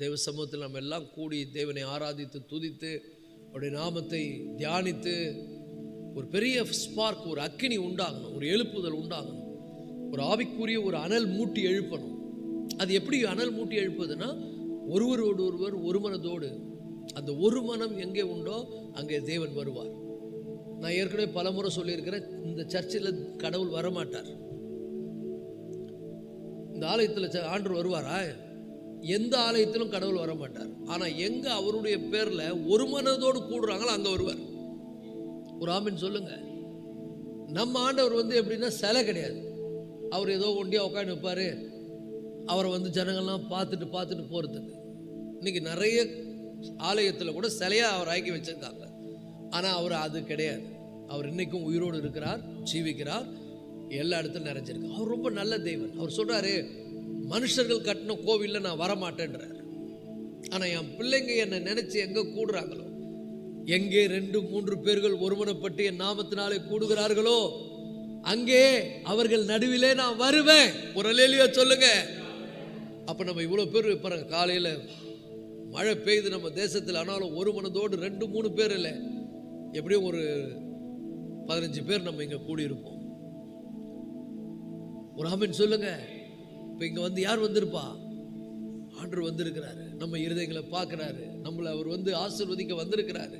தேவ சமூகத்தில் நம்ம எல்லாம் கூடி தேவனை ஆராதித்து துதித்து அவருடைய நாமத்தை தியானித்து ஒரு பெரிய ஸ்பார்க், ஒரு அக்கினி உண்டாகணும், ஒரு எழுப்புதல் உண்டாகணும், ஒரு ஆவிக்குரிய ஒரு அனல் மூட்டி எழுப்பணும். அது எப்படி அனல் மூட்டி எழுப்புதுன்னா, ஒருவரோடு ஒருவர் ஒரு மனதோடு, அந்த ஒரு மனம் எங்கே உண்டோ அங்கே தேவன் வருவார். நான் ஏற்கனவே பல முறை சொல்லியிருக்கிறேன், இந்த சர்ச்சில் கடவுள் வரமாட்டார். இந்த ஆலயத்தில் ஆண்டவர் வருவாரா? எந்த ஆலயத்திலும் கடவுள் வர மாட்டார். ஆனால் எங்கே அவருடைய பேரில் ஒரு மனதோடு கூடுறாங்களோ அங்கே வருவார். ஒரு ஆமீன் சொல்லுங்க. நம்ம ஆண்டவர் எப்படின்னா சிலை கிடையாது. அவர் ஏதோ ஒண்டியா உட்காந்து வைப்பார், அவரை ஜனங்கள்லாம் பார்த்துட்டு போகிறதுக்கு. இன்னைக்கு நிறைய ஆலயத்தில் கூட சிலையாக அவர் ஆக்கி வச்சிருக்காங்க. ஆனால் அவர் அது கிடையாது. அவர் இன்னைக்கும் உயிரோடு இருக்கிறார், ஜீவிக்கிறார், எல்லா இடத்துலையும் நிறைஞ்சிருக்கு. அவர் ரொம்ப நல்ல தெய்வன். அவர் சொல்கிறாரு, மனுஷர்கள் கட்டின கோவிலில் நான் வரமாட்டேன்றார். ஆனால் என் பிள்ளைங்க என்னை நினைச்சு எங்கே கூடுறாங்களோ, எங்கே 2-3 பேர்கள் ஒருமனப்பட்டு என் நாமத்தினாலே கூடுகிறார்களோ அங்கே அவர்கள் நடுவிலே நான் வருவேன். ஒரு அல்லேலூயா சொல்லுங்க. அப்போ நம்ம இவ்வளோ பேர் பாருங்க, காலையில் மழை பெய்யுது நம்ம தேசத்தில், ஆனாலும் ஒரு மனதோடு 2-3 பேர் இல்லை, எப்படியும் ஒரு 15 பேர் நம்ம இங்கே கூடியிருப்போம். ஒரு ஆமீன் சொல்லுங்க. இப்போ இங்கே யார் வந்திருப்பா? ஆண்டவர் வந்திருக்கிறாரு, நம்ம இருதயங்களை பார்க்குறாரு, நம்மளை அவர் ஆசீர்வதிக்க வந்திருக்கிறாரு.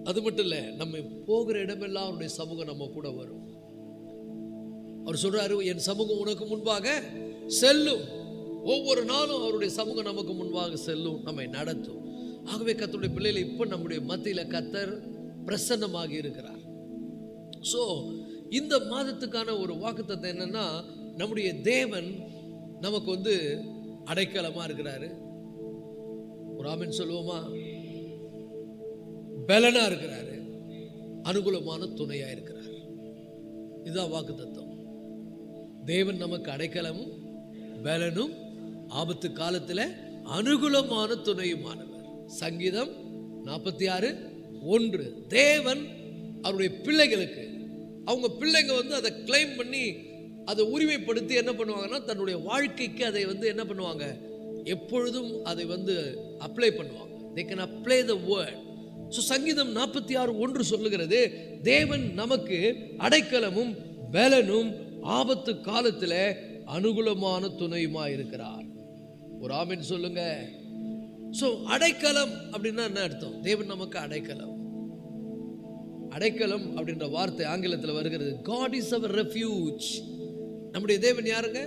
அது மட்டும் இல்லை, நம்ம போகிற இடமெல்லாம் அவருடைய சமூகம் நம்ம கூட வரும். அவர் சொல்றாரு, என் சமூகம் உனக்கு முன்பாக செல்லும். ஒவ்வொரு நாளும் அவருடைய சமூகம் நமக்கு முன்பாக செல்லும், நம்மை நடத்தும். ஆகவே கர்த்தருடைய பிள்ளைகளை இப்போ நம்முடைய மத்தியில் கர்த்தர் பிரசன்னமாகி இருக்கிறார். ஸோ இந்த மாதத்துக்கான ஒரு வாக்குத்தத்தம் என்னன்னா, நம்முடைய தேவன் நமக்கு அடைக்கலமா இருக்கிறாரு. ஒரு ஆமீன் சொல்லுவோமா? பலனா இருக்கிறாரு, அனுகூலமான துணையா இருக்கிறார். இதுதான் வாக்குத்தத்தம். தேவன் நமக்கு அடைக்கலமும் பலனும் ஆபத்து காலத்தில் அனுகூலமான துணையுமானவர். சங்கீதம் 46:1. தேவன் அவருடைய பிள்ளைகளுக்கு, அவங்க பிள்ளைங்க அதை கிளைம் பண்ணி அதை உரிமைப்படுத்தி என்ன பண்ணுவாங்கன்னா, தன்னுடைய வாழ்க்கைக்கு அதை என்ன பண்ணுவாங்க, எப்பொழுதும் அதை அப்ளை பண்ணுவாங்க. they can apply the word. So சங்கீதம் 46:1 சொல்லுகிறது, தேவன் நமக்கு அடைக்கலமும் பலனும் ஆபத்து காலத்தில் அனுகூலமான துணையுமா இருக்கிறார். ஒரு ஆமீன் சொல்லுங்க. ஸோ அடைக்கலம் அப்படின்னா என்ன அர்த்தம்? தேவன் நமக்கு அடைக்கலம். அடைக்கலம் அப்படின்ற வார்த்தை ஆங்கிலத்தில் வருகிறது, God is our refuge. நம்முடைய தேவன் யாருங்க?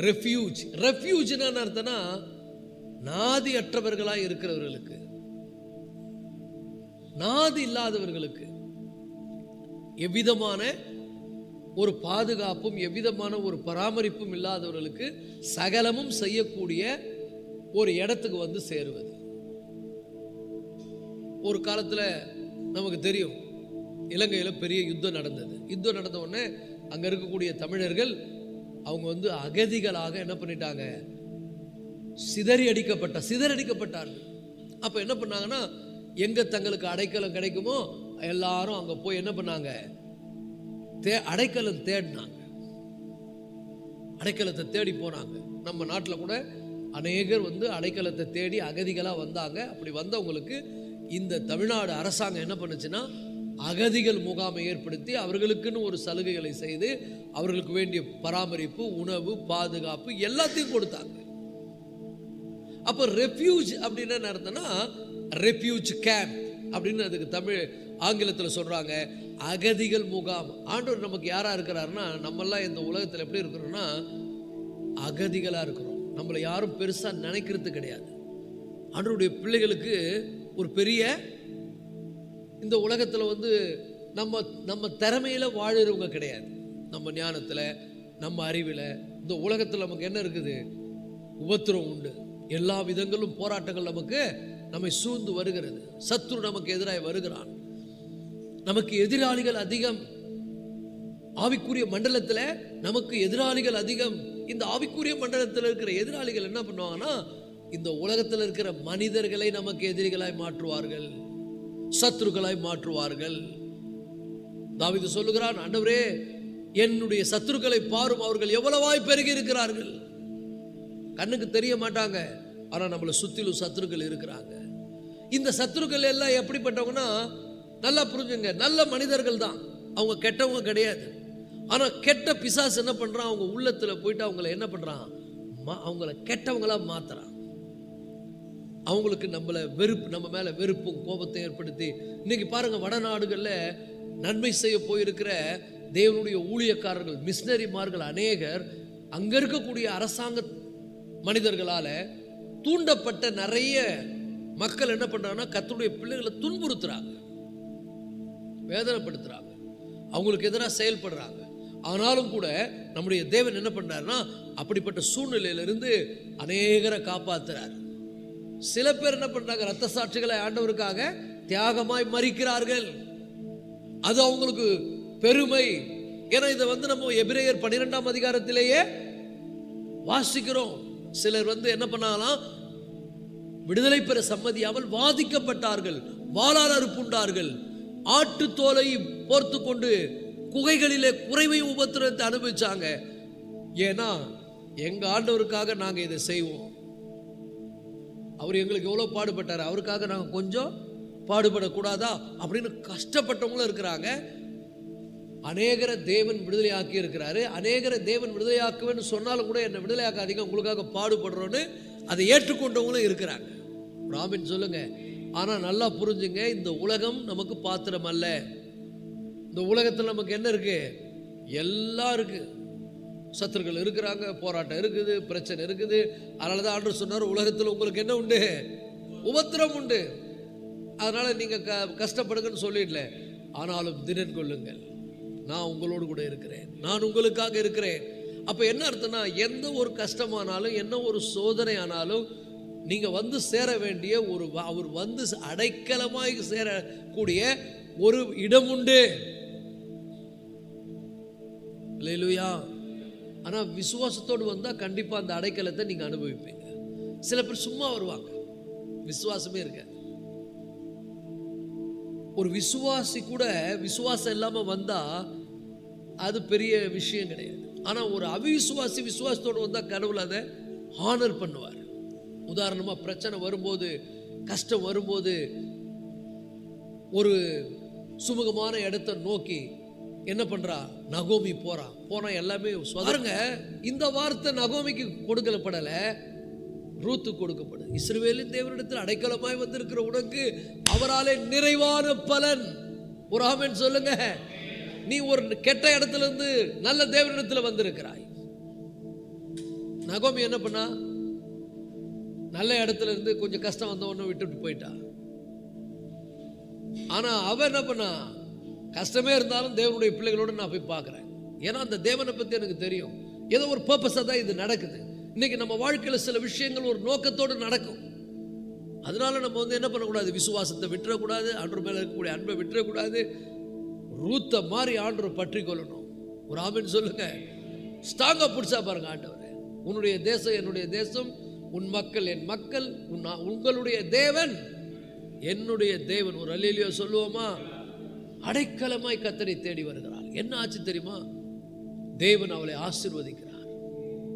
ரெஃப்யூஜ். ரெஃப்யூஜ் என்ன அர்த்தம்னா, நாதி அற்றவர்களாய் இருக்கிறவர்களுக்கு, நாதி இல்லாதவர்களுக்கு, எவ்விதமான ஒரு பாதுகாப்பும் எவ்விதமான ஒரு பராமரிப்பும் இல்லாதவர்களுக்கு சகலமும் செய்யக்கூடிய ஒரு இடத்துக்கு சேருவது. ஒரு காலத்தில் நமக்கு தெரியும், இலங்கையில் பெரிய யுத்தம் நடந்தது. யுத்தம் நடந்த உடனே அங்கே இருக்கக்கூடிய தமிழர்கள் அவங்க அகதிகளாக என்ன பண்ணிட்டாங்க, சிதறடிக்கப்பட்டார்கள். அப்போ என்ன பண்ணாங்கன்னா, எங்கே தங்களுக்கு அடைக்கலம் கிடைக்குமோ எல்லாரும் அங்கே போய் என்ன பண்ணாங்க, அடைக்கலம் தேடினாங்க, அடைக்கலத்தை தேடி போனாங்க. நம்ம நாட்டில் கூட அநேகர் அடைக்கலத்தை தேடி அகதிகளாக வந்தாங்க. அப்படி வந்தவங்களுக்கு இந்த தமிழ்நாடு அரசாங்கம் என்ன பண்ணுச்சுன்னா, அகதிகள் முகாமை ஏற்படுத்தி அவர்களுக்குன்னு ஒரு சலுகைகளை செய்து அவர்களுக்கு வேண்டிய பராமரிப்பு, உணவு, பாதுகாப்பு எல்லாத்தையும் கொடுத்தாங்க. அப்போ ரெஃப்யூஜ் அப்படின்னு என்ன அர்த்தம்னா, ரெஃப்யூஜ் கேம்ப் அப்படின்னு அதுக்கு தமிழ் ஆங்கிலத்தில் சொல்றாங்க, அகதிகள் முகாம். ஆண்டவர் நமக்கு யாரா இருக்கிறாருன்னா, நம்மெல்லாம் இந்த உலகத்தில் எப்படி இருக்கிறோம்னா அகதிகளாக இருக்கிறோம். நம்மளை யாரும் பெருசாக நினைக்கிறது கிடையாது. ஆண்டவருடைய பிள்ளைகளுக்கு ஒரு பெரிய, இந்த உலகத்தில் நம்ம திறமையில வாழுறவங்க கிடையாது. நம்ம ஞானத்தில், நம்ம அறிவில், இந்த உலகத்தில் நமக்கு என்ன இருக்குது? உபத்திரம் உண்டு. எல்லா விதங்களும் போராட்டங்கள் நம்மை சூழ்ந்து வருகிறது. சத்துரு நமக்கு எதிராக வருகிறான். நமக்கு எதிராளிகள் அதிகம். ஆவிக்குரிய மண்டலத்தில் நமக்கு எதிராளிகள் அதிகம். இந்த ஆவிக்குரிய மண்டலத்தில் இருக்கிற எதிராளிகள் என்ன பண்ணுவாங்கன்னா, இந்த உலகத்தில் இருக்கிற மனிதர்களை நமக்கு எதிரிகளாய் மாற்றுவார்கள், சத்துருக்களாய் மாற்றுவார்கள். தாவீது சொல்லுகிறான், ஆண்டவரே என்னுடைய சத்துருக்களை பாரும், அவர்கள் எவ்வளவாய் பெருகி இருக்கிறார்கள். கண்ணுக்கு தெரிய மாட்டாங்க. ஆனால் நம்மளை சுற்றிலும் சத்துருக்கள் இருக்கிறாங்க. இந்த சத்துருக்கள் எல்லாம் எப்படிப்பட்டவங்கன்னா, நல்லா புரிஞ்சுங்க, நல்ல மனிதர்கள் தான், அவங்க கெட்டவங்க கிடையாது. ஆனால் கெட்ட பிசாசு என்ன பண்ணுறான், அவங்க உள்ளத்தில் போயிட்டு அவங்கள என்ன பண்ணுறான், அவங்கள கெட்டவங்களாக மாற்றுறான். அவங்களுக்கு நம்ம மேலே வெறுப்பும் கோபத்தை ஏற்படுத்தி, இன்னைக்கு பாருங்க வடநாடுகளில் நன்மை செய்ய போயிருக்கிற தேவனுடைய ஊழியக்காரர்கள், மிஷனரிமார்கள் அநேகர் அங்கே இருக்கக்கூடிய அரசாங்க மனிதர்களால் தூண்டப்பட்ட நிறைய மக்கள் என்ன பண்ணுறாங்கன்னா, கர்த்தருடைய பிள்ளைகளை துன்புறுத்துறாங்க, வேதனைப்படுத்துறாங்க, அவங்களுக்கு எதிராக செயல்படுறாங்க. ஆனாலும் கூட நம்முடைய தேவன் என்ன பண்றாருன்னா, அப்படிப்பட்ட சூழ்நிலையிலிருந்து அநேகரை காப்பாத்துறார். சில பேர் என்ன பண்றாங்க, ரத்த சாட்சிகளை ஆண்டவருக்காக தியாகமாய் மரிக்கிறார்கள். அது அவங்களுக்கு பெருமை. ஏன்னா இதை நம்ம எபிரேயர் 12ஆம் அதிகாரத்திலேயே வாசிக்கிறோம். சிலர் என்ன பண்ணாங்களாம், விடுதலை பெற சம்மதியாமல் வாதிக்கப்பட்டார்கள், வாளால் அறுப்புண்டார்கள், ஆட்டு தோலை போர்த்து கொண்டு குகைகளிலே குறைவையும் உபத்திரத்தை அனுபவிச்சாங்க. ஏன்னா எங்க ஆண்டவருக்காக நாங்க இதை செய்வோம், அவர் எங்களுக்கு எவ்வளவு பாடுபட்டார், அவருக்காக நாங்க கொஞ்சம் பாடுபடக்கூடாதா அப்படின்னு கஷ்டப்பட்டவங்களும் இருக்கிறாங்க. அநேகரை தேவன் விடுதலையாக்கி இருக்கிறாரு. அநேகரை தேவன் விடுதலையாக்குவேன்னு சொன்னாலும் கூட என்னை விடுதலையாக்காதீங்க, உங்களுக்காக பாடுபடுறோன்னு அதை ஏற்றுக்கொண்டவங்களும் இருக்கிறாங்க. ராமின் சொல்லுங்க. ஆனா நல்லா புரிஞ்சுங்க, இந்த உலகம் நமக்கு பாத்திரம் அல்ல. இந்த உலகத்தில் நமக்கு என்ன இருக்கு, எல்லாம் இருக்கு. சத்துருக்கள் இருக்கிறாங்க, போராட்டம் இருக்குது, பிரச்சனை இருக்குது. அதனால தான் ஆண்டவர் சொன்னார், உலகத்தில் உங்களுக்கு என்ன உண்டு, உபத்திரம் உண்டு, அதனால நீங்க கஷ்டப்படுங்கன்னு சொல்லிடல. ஆனாலும் திடன் கொள்ளுங்கள், நான் உங்களோடு கூட இருக்கிறேன், நான் உங்களுக்காக இருக்கிறேன். அப்ப என்ன அர்த்தம்னா, எந்த ஒரு கஷ்டமானாலும் என்ன ஒரு சோதனை ஆனாலும் நீங்க சேர வேண்டிய அவர் அடைக்கலமாய் சேரக்கூடிய ஒரு இடம் உண்டு. அல்லேலூயா. ஆனா விசுவாசத்தோடு வந்தா கண்டிப்பா அந்த அடைக்கலத்தை நீங்க அனுபவிப்பீங்க. சில பேர் சும்மா வருவாங்க, விசுவாசமே இருக்க. ஒரு விசுவாசி கூட விசுவாசம் இல்லாம வந்தா அது பெரிய விஷயம் கிடையாது. ஆனா ஒரு அவிசுவாசி விசுவாசத்தோடு வந்தா கடவுள் அதை ஹானர் பண்ணுவார். உதாரணமா பிரச்சனை வரும்போது, கஷ்டம் வரும்போது, ஒரு சுமூகமான இடத்தை நோக்கி என்ன பண்றா, நகோமி போனா எல்லாமே பாருங்க. இந்த வார்த்தை நகோமிக்கு கொடுக்கப்படல, ரூத்து கொடுக்கப்படும். இஸ்ரவேலின் தேவனிடத்தில் அடைக்கலமாய் வந்திருக்கிற உனக்கு அவராலே நிறைவான பலன். ஒரு ஆமென் சொல்லுங்க. நீ ஒரு கெட்ட இடத்துல இருந்து நல்ல தேவனிடத்தில் வந்திருக்கிறாய். நகோமி என்ன பண்ணா, நல்ல இடத்துல இருந்து கொஞ்சம் கஷ்டம் வந்த உடனே விட்டுட்டு போயிட்டா. ஆனா அவ என்ன பண்ணா, கஷ்டமே இருந்தாலும் தேவனுடைய பிள்ளைகளோடு நான் போய் பார்க்கிறேன். ஏன்னா அந்த தேவனை பத்தி எனக்கு தெரியும், ஏதோ ஒரு பர்பஸா தான் இது நடக்குது. இன்னைக்கு நம்ம வாழ்க்கையில சில விஷயங்கள் ஒரு நோக்கத்தோடு நடக்கும். அதனால நம்ம என்ன பண்ணக்கூடாது, விசுவாசத்தை விட்டுறக்கூடாது, ஆண்டவர் மேல இருக்கக்கூடிய அன்பை விட்டுறக்கூடாது. ரூத்த மாதிரி ஆண்டவர் பற்றி கொள்ளணும். ஒரு ஆமென் சொல்லுங்க. ஸ்ட்ராங்கா பிடிச்சா பாருங்க ஆண்டவரே. உன்னுடைய தேசம் என்னுடைய தேசம், உன் மக்கள் என் மக்கள், உங்களுடைய தேவன் என்னுடைய தேவன். ஒரு அல்லேலூயா சொல்லுவோமா? அடைக்கலமாய் கர்த்தரை தேடி வருகிறார். என்ன ஆச்சு தெரியுமா? தேவன் அவளை ஆசீர்வதிக்கிறார்,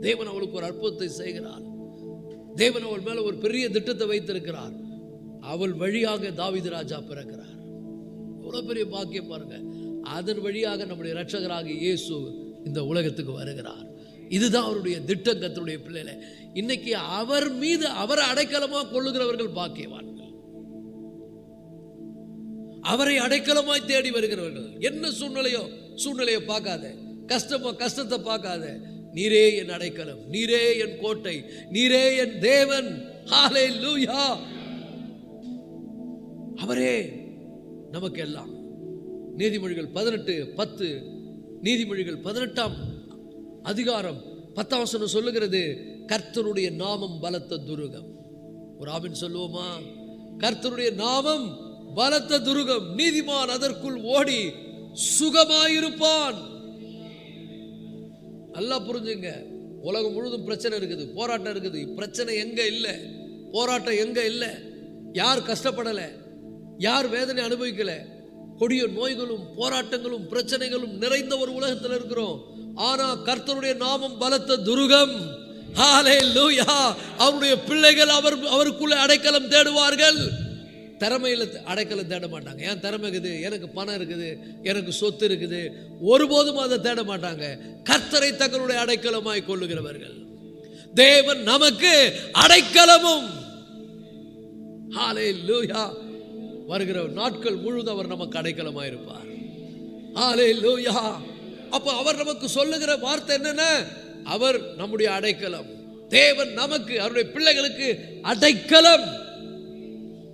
தேவன் அவளுக்கு ஒரு அற்புதத்தை செய்கிறார், தேவன் அவள் மேல ஒரு பெரிய திட்டத்தை வைத்திருக்கிறார். அவள் வழியாக தாவீது ராஜா பிறக்கிறார். எவ்வளவு பெரிய பாக்கியம் பாருங்க. அதன் வழியாக நம்முடைய இரட்சகராக இயேசு இந்த உலகத்துக்கு வருகிறார். இதுதான் அவருடைய திட்டம். கர்த்தருடைய பிள்ளைகளை இன்னைக்கு அவர் மீது அவரை அடைக்கலமாக கொள்ளுகிறவர்கள் பாக்கியவான்கள். அவரை அடைக்கலமாய் தேடி வருகிறவர்கள். என்ன சூழ்நிலையை பார்க்காத, கஷ்டத்தை பார்க்காத, நீரே என் அடைக்கலம், நீரே என் கோட்டை, நீரே என் தேவன். ஹல்லேலூயா. அவரே நமக்கு எல்லாம். நீதிமொழிகள் 18:10, நீதிமொழிகள் 18ஆம் அதிகாரம் 10ஆம் வசனம் சொல்லுகிறது, கர்த்தருடைய நாமம் பலத்த துருகம். ஒரு ஆமென் சொல்லுவோமா? கர்த்தருடைய நாமம் பலத்த துருகம், நீதிமான் அதற்குள் ஓடி சுகமாயிருப்பான். நல்லா புரிஞ்சுங்க. உலகம் முழுதும் பிரச்சனை இருக்குது, போராட்டம் இருக்குது. பிரச்சனை எங்க இல்லை, போராட்டம் எங்க இல்லை, யார் கஷ்டப்படல, யார் வேதனை அனுபவிக்கல. கொடிய நோய்களும் போராட்டங்களும் பிரச்சனைகளும் நிறைந்த ஒரு உலகத்தில் இருக்கிறோம். ஆனா கர்த்தருடைய நாமம் பலத்த துருகம். ஹல்லேலூயா. அவருடைய பிள்ளைகள் அவருக்குள்ள அடைக்கலம் தேடுவார்கள். திறமையில் அடைக்கலம் தேட மாட்டாங்க. என் திறமை இருக்குது, எனக்கு பணம் இருக்குது, எனக்கு சொத்து இருக்குது, ஒருபோதும் அதை தேட மாட்டாங்க. கர்த்தரை தங்களுடைய அடைக்கலமாய் கொள்ளுகிறவர்கள். தேவன் நமக்கு அடைக்கலமும். ஹல்லேலூயா. வருகிற நாட்கள் முழுவதும் அவர் நமக்கு அடைக்கலமாய் இருப்பார். ஹல்லேலூயா. அப்ப அவர் நமக்கு சொல்லுகிற வார்த்தை என்னன்னா, அவர் நம்முடைய அடைக்கலம். தேவன் நமக்கு, அவருடைய பிள்ளைகளுக்கு அடைக்கலம்.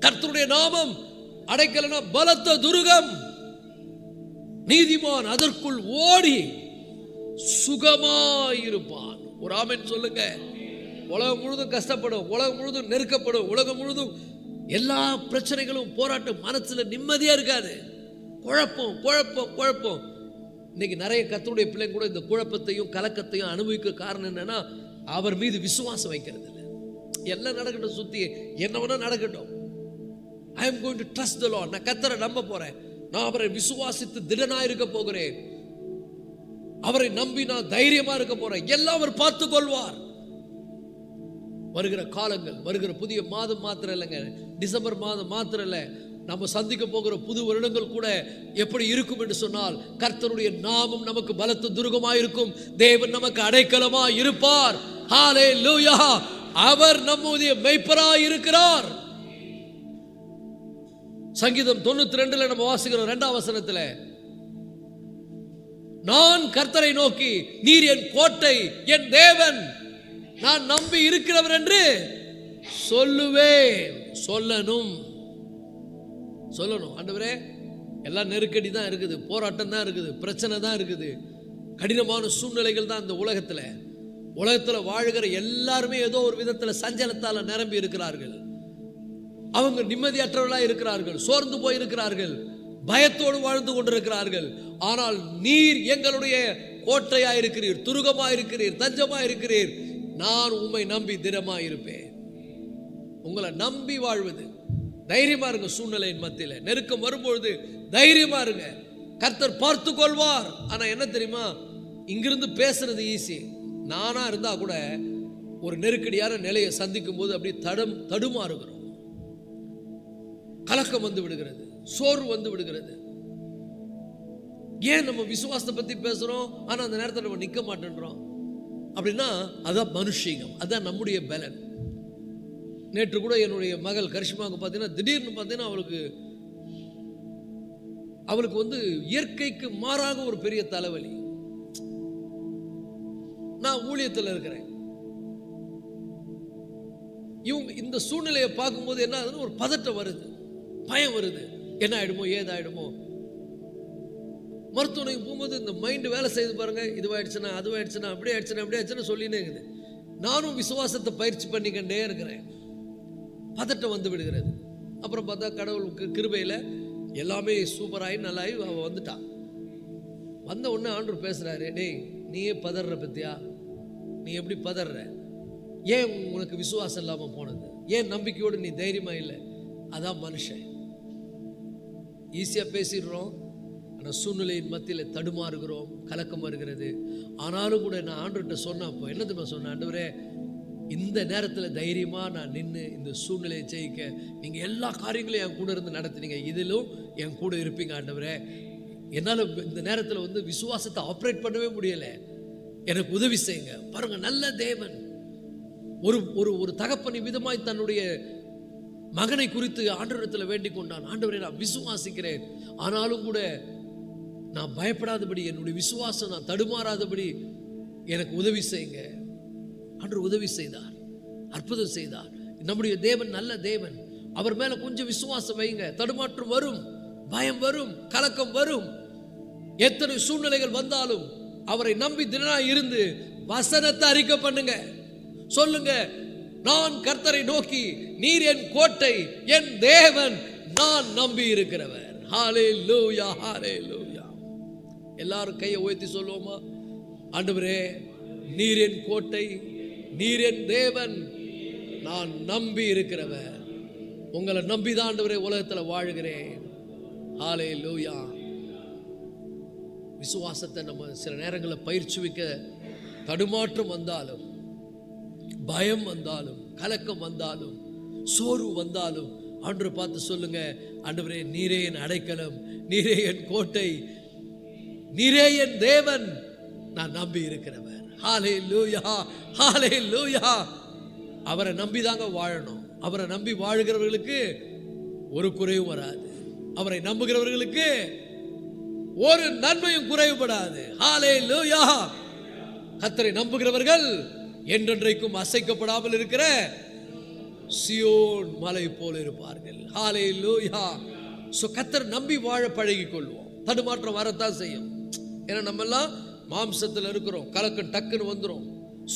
கர்த்தருடைய நாமம் அடைக்கலம், பலத்த துருகம். நீதிமான் அதற்குள் ஓடி சுகமாயிருப்பான். ஒரு ஆமென் சொல்லுங்க. உலகம் முழுதும் கஷ்டப்படும், உலகம் முழுதும் நெருக்கப்படும், உலகம் முழுதும் எல்லா பிரச்சனைகளும் போராட்டம், மனசுல நிம்மதியா இருக்காது. குழப்பம் குழப்பம் குழப்பம். இன்னைக்கு நிறைய கர்த்தருடைய பிள்ளைங்க கூட இந்த குழப்பத்தையும் கலக்கத்தையும் அனுபவிக்க காரணம் என்னன்னா, அவர் மீது விசுவாசம் வைக்கிறது இல்லை. எல்லாம் நடக்கட்டும், சுத்தி என்ன வேணா நடக்கட்டும், I am going to trust the Lord. நான் கர்த்தரை நம்ப போறேன், நான் அவரை விசுவாசித்து திடனா இருக்க போகிறேன், அவரை நம்பி நான் தைரியமா இருக்க போறேன், எல்லாம் அவர் பார்த்துக் கொள்வார். வருகிற காலங்கள், வருகிற புதிய மாதம் மாத்திரம் இல்லைங்க, டிசம்பர் மாதம் மாத்திரம் இல்லை, நம்ம சந்திக்க போகிற புது வருடங்கள் கூட எப்படி இருக்கும் என்று சொன்னால், கர்த்தருடைய நாமம் நமக்கு பலத்த துருகமாயிருக்கும். தேவன் நமக்கு அடைக்கலமாய் இருப்பார். ஹல்லேலூயா. அவர் நம்முடைய மெய்ப்பராய் இருக்கிறார். சங்கீதம் 92 நம்ம வாசிக்கிறோம் 2ஆம் வசனத்தில், நான் கர்த்தரை நோக்கி, நீர் என் கோட்டை, என் தேவன், நான் நம்பி இருக்கிறவர் என்று சொல்லுவேன். சொல்லணும். ஆண்டவரே, எல்லாம் நெருக்கடி தான் இருக்குது, போராட்டம் தான் இருக்குது, பிரச்சனை தான் இருக்குது, கடினமான சூழ்நிலைகள் தான் இந்த உலகத்தில் வாழ்கிற எல்லாருமே ஏதோ ஒரு விதத்தில் சஞ்சலத்தால் நிரம்பி இருக்கிறார்கள். அவங்க நிம்மதியற்றவர்களாக இருக்கிறார்கள், சோர்ந்து போயிருக்கிறார்கள், பயத்தோடு வாழ்ந்து கொண்டிருக்கிறார்கள். ஆனால் நீர் எங்களுடைய கோட்டையாயிருக்கிறீர், துருகமாயிருக்கிறீர், தஞ்சமாயிருக்கிறீர். நான் உம்மை நம்பி திடமாயிருப்பேன். உங்களை நம்பி வாழ்வது, தைரியமா இருங்க. சூழ்நிலையின் மத்தியில நெருக்கம் வரும்பொழுது தைரியமா இருங்க. கர்த்தர் பார்த்து கொள்வார். ஆனா என்ன தெரியுமா, இங்கிருந்து பேசுறது ஈஸி. நானா இருந்தா கூட ஒரு நெருக்கடியான நிலையை சந்திக்கும் போது அப்படி தடுமாறுகிறோம், கலக்கம் வந்து விடுகிறது, சோர்வு வந்து விடுகிறது. ஏன் நம்ம விசுவாசத்தை பத்தி பேசுறோம், ஆனா அந்த நேரத்தில் நம்ம நிக்க மாட்டேன்றோம் அப்படின்னா, அதான் மனுஷீகம், அதான் நம்முடைய பலன். நேற்று கூட என்னுடைய மகள் கரிஷ்மாவுக்கு பார்த்தீங்கன்னா, திடீர்னு பார்த்தீங்கன்னா அவளுக்கு வந்து இயற்கைக்கு மாறாக ஒரு பெரிய தலைவலி. நான் ஊழியத்தில் இருக்கிறேன். இவங்க இந்த சூழ்நிலையை பார்க்கும்போது என்ன ஆகுதுன்னு ஒரு பதட்டம் வருது, பயம் வருது. என்ன ஆயிடுமோ, ஏதாயிடுமோ. மருத்துவமனைக்கு போகும்போது இந்த மைண்டு வேலை செய்து பாருங்க, இதுவாயிடுச்சுன்னா அதுவாயிடுச்சுன்னா அப்படி ஆயிடுச்சுன்னா அப்படி ஆயிடுச்சுன்னா சொல்லினே இருக்குது. நானும் விசுவாசத்தை பயிற்சி பண்ணிக்கிட்டே இருக்கிறேன். பதட்டம் வந்து விடுகிறது. அப்புறம் பார்த்தா கடவுளுக்கு கிருபையில் எல்லாமே சூப்பராகி நல்லாகி அவள் வந்துட்டான். வந்த உடனே ஆண்டவர் பேசுகிறாரு, டேய் நீயே பதற பத்தியா, நீ எப்படி பதற, ஏன் உனக்கு விசுவாசம் இல்லாமல் போனது, ஏன் நம்பிக்கையோடு நீ தைரியமா இல்லை. அதான் மனுஷன். ஈஸியாக பேசிடுறோம், ஆனால் சூழ்நிலையின் மத்தியில் தடுமாறுகிறோம், கலக்கம் வருகிறது. ஆனாலும் கூட நான் ஆண்டவர்கிட்ட சொன்னேன், அப்போ என்ன தெரியுமா சொன்னேன், ஆண்டவரே இந்த நேரத்தில் தைரியமாக நான் நின்று இந்த சூழ்நிலையை ஜெயிக்க நீங்கள் எல்லா காரியங்களையும் என் கூட இருந்து நடத்துனீங்க, இதிலும் என் கூட இருப்பீங்க ஆண்டவரே. என்னால் இந்த நேரத்தில் வந்து விசுவாசத்தை ஆப்ரேட் பண்ணவே முடியலை, எனக்கு உதவி செய்யுங்க. பாருங்க, நல்ல தேவன். ஒரு தகப்பன் விதமாய் தன்னுடைய மகனை குறித்து ஆண்டவரிடத்தில் வேண்டிக் கொண்டான். ஆண்டவரே நான் விசுவாசிக்கிறேன், ஆனாலும் கூட நான் பயப்படாதபடி, என்னுடைய விசுவாசம் நான் தடுமாறாதபடி எனக்கு உதவி செய்யுங்க. ஆண்டவர் உதவி செய்தார், அற்புதம் செய்தார். நம்முடைய தேவன் நல்ல தேவன். அவர் மேல கொஞ்சம் விசுவாசம் வைங்க. தடுமாற்றம் வரும், பயம் வரும், கலக்கம் வரும். எத்தனை சூழ்நிலைகள் வந்தாலும் அவரை நம்பி தினா இருந்து வசனத்தை அறிக்கை பண்ணுங்க. சொல்லுங்க, நான் கர்த்தரை நோக்கி, நீர் என் கோட்டை, என் தேவன், நான் நம்பி இருக்கிறவர். ஹல்லேலூயா, ஹல்லேலூயா. எல்லாரும் கையை உயர்த்தி சொல்லுவோமா, ஆண்டவரே நீர் என் கோட்டை, நீர் என் தேவன், நான் நம்பி இருக்கிறவர். உங்களை நம்பிதான் ஆண்டவரே உலகத்தில் வாழ்கிறேன். ஹல்லேலூயா. விசுவாசத்தை நம்ம சில நேரங்களில் பயிற்சி வைக்க தடுமாற்றம் வந்தாலும் பயம் வந்தாலும், கலக்கம் வந்தாலும், சோர்வு வந்தாலும் ஆண்டவரை பார்த்து சொல்லுங்க, ஆண்டவரே நீரே என் அடைக்கலம், நீரே என் கோட்டை, நீரே என் தேவன், நான் நம்பி இருக்கிறவர். ஹல்லேலூயா, ஹல்லேலூயா. அவரை நம்பி தாங்க வாழணும். அவரை நம்பி வாழுகிறவர்களுக்கு ஒரு குறைவும் வராது. அவரை நம்புகிறவர்களுக்கு ஒரு நன்மையும் குறைவுபடாது. ஹல்லேலூயா. கர்த்தரை நம்புகிறவர்கள் என்றென்றைக்கும் அசைக்கப்படாமல் இருக்கிற சியோன் மலை போல இருப்பார்கள். ஹல்லேலூயா. சோ கர்த்தர் நம்பி வாழ பழகிக் கொள்வோம். தடுமாற்றம் வரத்தான் செய்யும். ஏன்னா நம்ம எல்லாம் மாம்சத்தில் இருக்கிறோம். கலக்கம் டக்குன்னு வந்துடும்,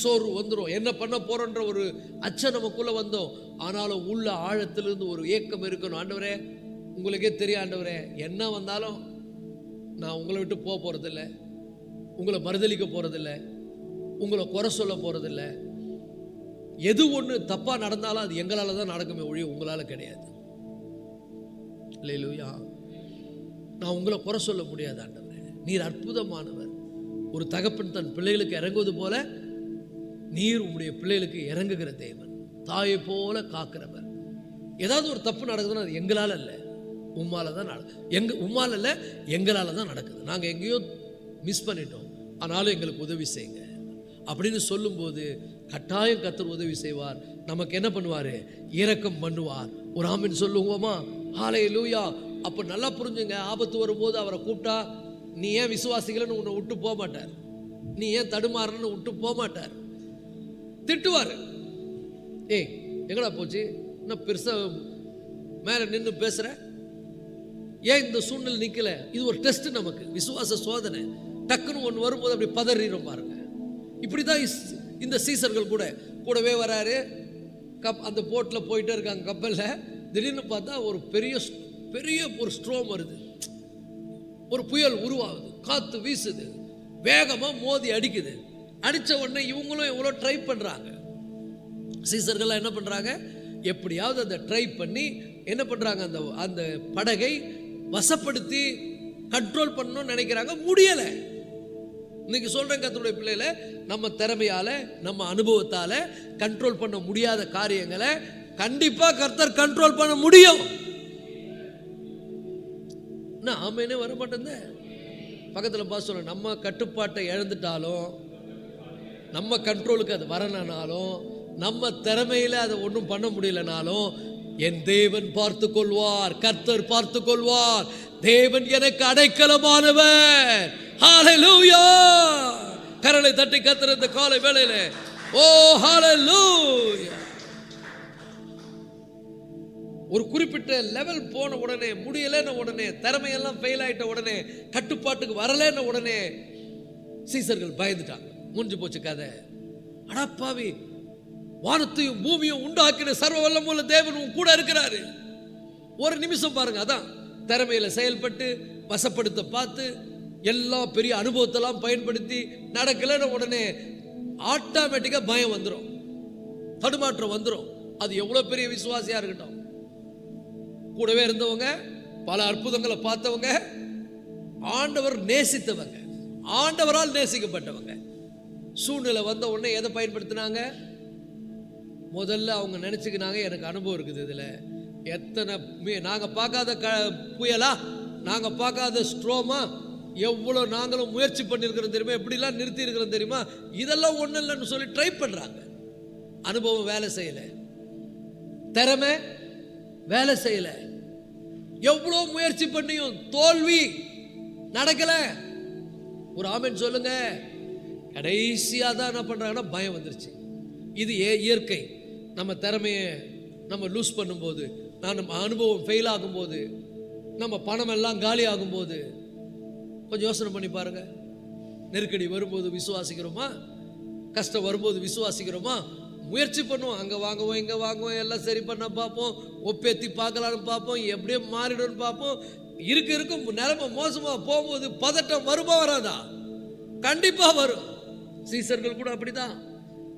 சோர்வு வந்துடும், என்ன பண்ண போறோன்ற ஒரு அச்சம் நமக்குள்ள வந்தோம். ஆனாலும் உள்ள ஆழத்திலிருந்து ஒரு ஏக்கம் இருக்கணும். ஆண்டவரே, உங்களுக்கே தெரியும் ஆண்டவரே, என்ன வந்தாலும் நான் உங்களை விட்டு போக போறதில்ல, உங்களை மறுதலிக்க போறதில்ல, உங்களை குறை சொல்ல போறதில்ல. எது ஒன்று தப்பா நடந்தாலும் அது எங்களால தான் நடக்குமே ஒழிய உங்களால கிடையாது. அல்லேலூயா. நான் உங்களை குறை சொல்ல முடியாது ஆண்டவரே, நீர் அற்புதமானவர். ஒரு தகப்பன் தன் பிள்ளைகளுக்கு இறங்குவது போல நீர் உங்களுடைய பிள்ளைகளுக்கு இறங்குகிற தேவன், தாயை போல காக்கிறவர். ஏதாவது ஒரு தப்பு நடக்குதுன்னா அது எங்களால் அல்ல, உம்மால தான் நடக்குது. உம்மால அல்ல, எங்களால் தான் நடக்குது. நாங்கள் எங்கேயோ மிஸ் பண்ணிட்டோம், ஆனாலும் எங்களுக்கு உதவி செய்யுங்க அப்படின்னு சொல்லும்போது கட்டாயம் கர்த்தர் உதவி செய்வார். நமக்கு என்ன பண்ணுவார்? இரக்கம் பண்ணுவார். ஒரு ஆமீன் சொல்லுவோமா? ஹல்லேலூயா. அப்போ நல்லா புரிஞ்சுங்க, ஆபத்து வரும்போது அவரை கூப்பிட்டா நீ ஏன் விசுவாசிக்கலன்னு உன்னை விட்டு போக மாட்டார், நீ ஏன் தடுமாறன்னு விட்டு போக மாட்டார், திட்டுவார். ஏய் எங்கடா போச்சு, இன்னும் பெருசா மேலே நின்று பேசுற, ஏன் இந்த சூழ்நிலை நிற்கல? இது ஒரு டெஸ்ட் நமக்கு, விசுவாச சோதனை. டக்குன்னு ஒன்று வரும்போது அப்படி பதறிடும் பாருங்க. இப்படிதான் இந்த சீசர்கள் கூடவே வராரு. அந்த போட்டில் போயிட்டே இருக்காங்க கப்பலில். திடீர்னு பார்த்தா ஒரு பெரிய ஒரு ஸ்ட்ரோம் வருது, ஒரு புயல் உருவாகுது, காற்று வீசுது, வேகமாக மோதி அடிக்குது. அடித்த உடனே இவங்களும் எவ்வளோ ட்ரை பண்ணுறாங்க. சீசர்கள்லாம் என்ன பண்ணுறாங்க? எப்படியாவது அதை ட்ரை பண்ணி என்ன பண்ணுறாங்க, அந்த படகை வசப்படுத்தி கண்ட்ரோல் பண்ணணும்னு நினைக்கிறாங்க, முடியலை. இன்னைக்கு சொல்கிறேன் கர்த்தருடைய பிள்ளைகளை, நம்ம திறமையால நம்ம அனுபவத்தால் கண்ட்ரோல் பண்ண முடியாத காரியங்களை கண்டிப்பாக கர்த்தர் கண்ட்ரோல் பண்ண முடியும். ஆமேனே வர மாட்டேன். பக்கத்தில் பார்த்து சொல்ல, நம்ம கட்டுப்பாட்டை இழந்துட்டாலும், நம்ம கண்ட்ரோலுக்கு அது வரலனாலும், நம்ம திறமையில அதை ஒன்றும் பண்ண முடியலனாலும் என் தேவன் பார்த்து கொள்வார், கர்த்தர் பார்த்து கொள்வார். தேவன் எனக்கு அடைக்கலமானவர். ஹல்லேலூயா. கரலை தட்டி கர்த்தர் இந்த காலை வேளையில ஓ ஹல்லேலூயா. ஒரு குறிப்பிட்ட லெவல் போன உடனே, முடியலன்னு உடனே, திறமையெல்லாம் ஃபெயில் ஆயிட்ட உடனே, கட்டுப்பாட்டுக்கு வரலன்னு உடனே சீசர்கள் பயந்துட்டாங்க. முடிஞ்சு போச்சு கதை. அடப்பாவி, வானத்தையும் பூமியும் உண்டாக்கின சர்வ வல்லமுள்ள தேவன் உன் கூட இருக்கிறாரு. ஒரு நிமிஷம் பாருங்க, அதான் திறமையில செயல்பட்டு வசப்படுத்த பார்த்து எல்லா பெரிய அனுபவத்தெல்லாம் பயன்படுத்தி நடக்கலன்னு உடனே ஆட்டோமேட்டிக்கா பயம் வந்துடும், தடுமாற்றம் வந்துடும். அது எவ்வளவு பெரிய விசுவாசியா இருக்கட்டும், கூடவே இருந்தவங்க, பல அற்புதங்களை பார்த்தவங்க, ஆண்டவர் நேசித்தவங்க, ஆண்டவரால் நேசிக்கப்பட்டவங்க, சூழ்நிலை வந்த உடனே எதை பயன்படுத்தினாங்க? முதல்ல அவங்க நினைச்சுக்கினாங்க, எனக்கு அனுபவம் இருக்குது, இதுல எத்தனை நாங்கள் பார்க்காத புயலா, நாங்கள் பார்க்காத ஸ்ட்ரோமா, எவ்வளோ நாங்களும் முயற்சி பண்ணியிருக்கிறோம் தெரியுமா, எப்படிலாம் நிறுத்தி இருக்கிறோம் தெரியுமா, இதெல்லாம் ஒன்றும் இல்லைன்னு சொல்லி ட்ரை பண்ணுறாங்க. அனுபவம் வேலை செய்யலை, திறமை வேலை செய்யல, எவ்வளோ முயற்சி பண்ணியும் தோல்வி நடக்கல. ஒரு ஆமென் சொல்லுங்க. கடைசியா தான் என்ன பண்றாங்கன்னா பயம் வந்துருச்சு. இது இயற்கை. நம்ம திறமையை நம்ம லூஸ் பண்ணும்போது, நம்ம அனுபவம் ஃபெயில் ஆகும்போது, நம்ம பணம் எல்லாம் காலி ஆகும்போது, கொஞ்சம் யோசனை பண்ணி பாருங்க. நெருக்கடி வரும்போது விசுவாசிக்கிறோமா? கஷ்டம் வரும்போது விசுவாசிக்கிறோமா? முயற்சி பண்ணுவோம், அங்கே வாங்குவோம், இங்கே வாங்குவோம், எல்லாம் சரி பண்ண பார்ப்போம், ஒப்பேத்தி பார்க்கலான்னு பார்ப்போம், எப்படியே மாறிடும்னு பார்ப்போம். இருக்கும் நிலைமை மோசமாக போகும்போது பதட்டம் வருமா வராதா? கண்டிப்பாக வரும். சீசர்கள் கூட அப்படிதான்.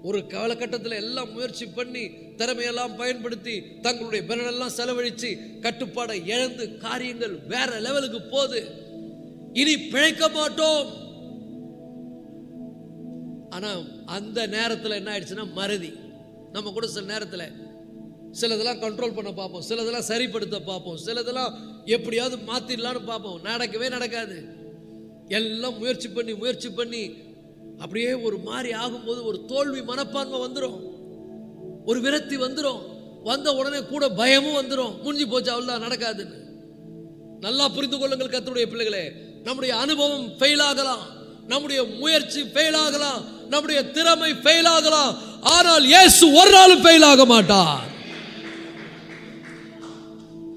ஒரு காலகட்டத்தில் எல்லாம் முயற்சி பண்ணி திறமையெல்லாம் பயன்படுத்தி தங்களுடைய பலனெல்லாம் செலவழித்து கட்டுப்பாடை இழந்து காரியங்கள் வேற லெவலுக்கு போகுது. இனி பிழைக்க மாட்டோம். ஆனா அந்த நேரத்தில் என்ன ஆயிடுச்சுன்னா மறதி. நம்ம கூட சில நேரத்தில் சிலதெல்லாம் கண்ட்ரோல் பண்ண பார்ப்போம், சிலதெல்லாம் சரிப்படுத்த பார்ப்போம், சிலதெல்லாம் எப்படியாவது மாற்றிடலான்னு பார்ப்போம். நடக்கவே நடக்காது. எல்லாம் முயற்சி பண்ணி அப்படியே ஒரு மாதிரி ஆகும்போது ஒரு தோல்வி மனப்பான்மை வந்துடும், ஒரு விரக்தி வந்துடும். வந்த உடனே கூட பயமும் வந்துடும். முடிஞ்சு போச்சு, அவ்வளோ நடக்காதுன்னு. நல்லா புரிந்து கொள்ளுங்கள் கர்த்தருடைய பிள்ளைகளே, நம்முடைய அனுபவம் ஃபெயில் ஆகலாம், நம்முடைய முயற்சி ஃபெயில் ஆகலாம், நம்முடைய திறமை ஃபெயில் ஆகலாம், ஆனால் இயேசு ஒரு நாளும் ஃபெயில் ஆக மாட்டார்.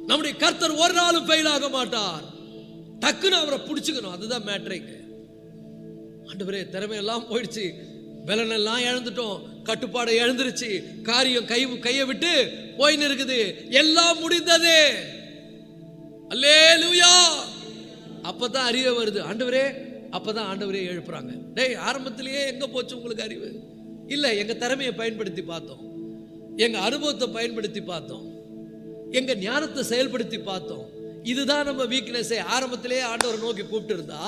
நம்முடைய கர்த்தர் ஒரு நாளும் ஃபெயில் ஆக மாட்டார். டக்குன்னு அவரை பிடிச்சுக்கணும், அதுதான் மேட்ரிக். ஆண்டவரே, திறமையெல்லாம் போயிடுச்சு, பலனெல்லாம் இழந்துட்டோம், கட்டுப்பாடை இழந்துருச்சு, காரியம் கையை விட்டு போயின்னு இருக்குது, எல்லாம் முடிந்தது. அல்லேலூயா. அப்பதான் அறிவு வருது. ஆண்டவரே, அப்பதான் ஆண்டவரே எழுப்புறாங்க. டேய், ஆரம்பத்திலேயே எங்க போச்சு உங்களுக்கு அறிவு? இல்ல, எங்க திறமையை பயன்படுத்தி பார்த்தோம், எங்க அனுபவத்தை பயன்படுத்தி பார்த்தோம், எங்க ஞானத்தை செயல்படுத்தி பார்த்தோம். இதுதான் நம்ம வீக்னஸ். ஆரம்பத்திலேயே ஆண்டவரை நோக்கி கூப்பிட்டு இருந்தா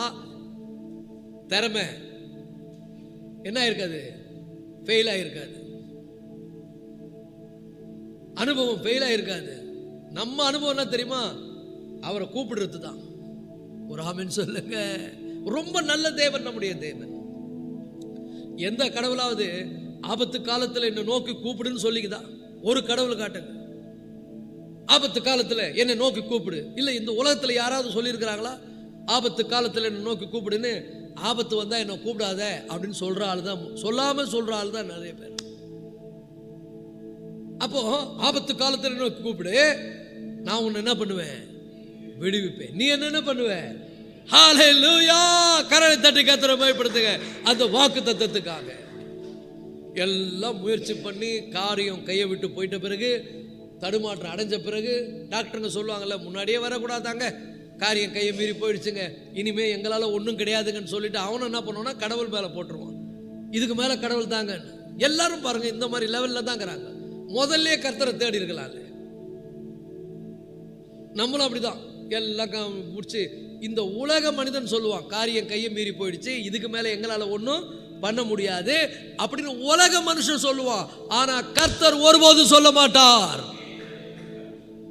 திறமை என்ன ஆயிருக்காது? ஃபெயில் ஆயிருக்காது. அனுபவம் ஃபெயில் ஆயிருக்காது. நம்ம அனுபவம் என்ன தெரியுமா? அவரை கூப்பிடுறது தான். ஒரு ஆமென் சொல்லுங்க. ரொம்ப நல்ல தேவன் நம்முடைய தேவன். எந்த கடவுளாவது ஆபத்து காலத்தில் என்ன நோக்கி கூப்பிடுன்னு சொல்லிக்குதா? ஒரு கடவுள் காட்டுங்க, ஆபத்து காலத்தில் என்னை நோக்கி கூப்பிடு. இல்லை, இந்த உலகத்தில் யாராவது சொல்லியிருக்கிறாங்களா ஆபத்து காலத்தில் என்னை நோக்கி கூப்பிடுன்னு? ஆபத்து வந்தா என்ன கூப்பிடாத அப்படின்னு சொல்ற ஆள் தான், சொல்லாம சொல்ற ஆள் தான் நிறைய பேர். அப்போ ஆபத்து காலத்தில் என்ன கூப்பிடு, நான் உன்னை என்ன பண்ணுவேன்? விடுவிப்பேன். நீ என்ன பண்ணுவ? ஹல்லேலூயா. கரங்களை தட்டி கர்த்தரை மகிமைப்படுத்துங்க அந்த வாக்கு தத்தத்துக்காக. எல்லாம் முயற்சி பண்ணி காரியம் கையை விட்டு போயிட்ட பிறகு, தடுமாற்றம் அடைஞ்ச பிறகு, டாக்டருங்க சொல்லுவாங்கல்ல, முன்னாடியே வரக்கூடாதாங்க, காரியம் கையை மீறி போயிடுச்சுங்க, இனிமே எங்களால ஒன்றும் கிடையாதுங்கன்னு சொல்லிட்டு அவனை என்ன பண்ணுவான்னா கடவுள் மேல போட்டுருவான். இதுக்கு மேல கடவுள் தாங்க. எல்லாரும் பாருங்க இந்த மாதிரி லெவல்ல தாங்கிறாங்க. முதல்ல கர்த்தரை தேடி இருக்கலாம். நம்மளும் அப்படிதான் எல்லாம் முடிச்சு, இந்த உலக மனிதன் சொல்லுவான் காரியம் கையை மீறி போயிடுச்சு, இதுக்கு மேல எங்களால ஒன்றும் பண்ண முடியாது அப்படின்னு உலக மனுஷன் சொல்லுவான். ஆனா கர்த்தர் ஒருபோதும் சொல்ல மாட்டார்.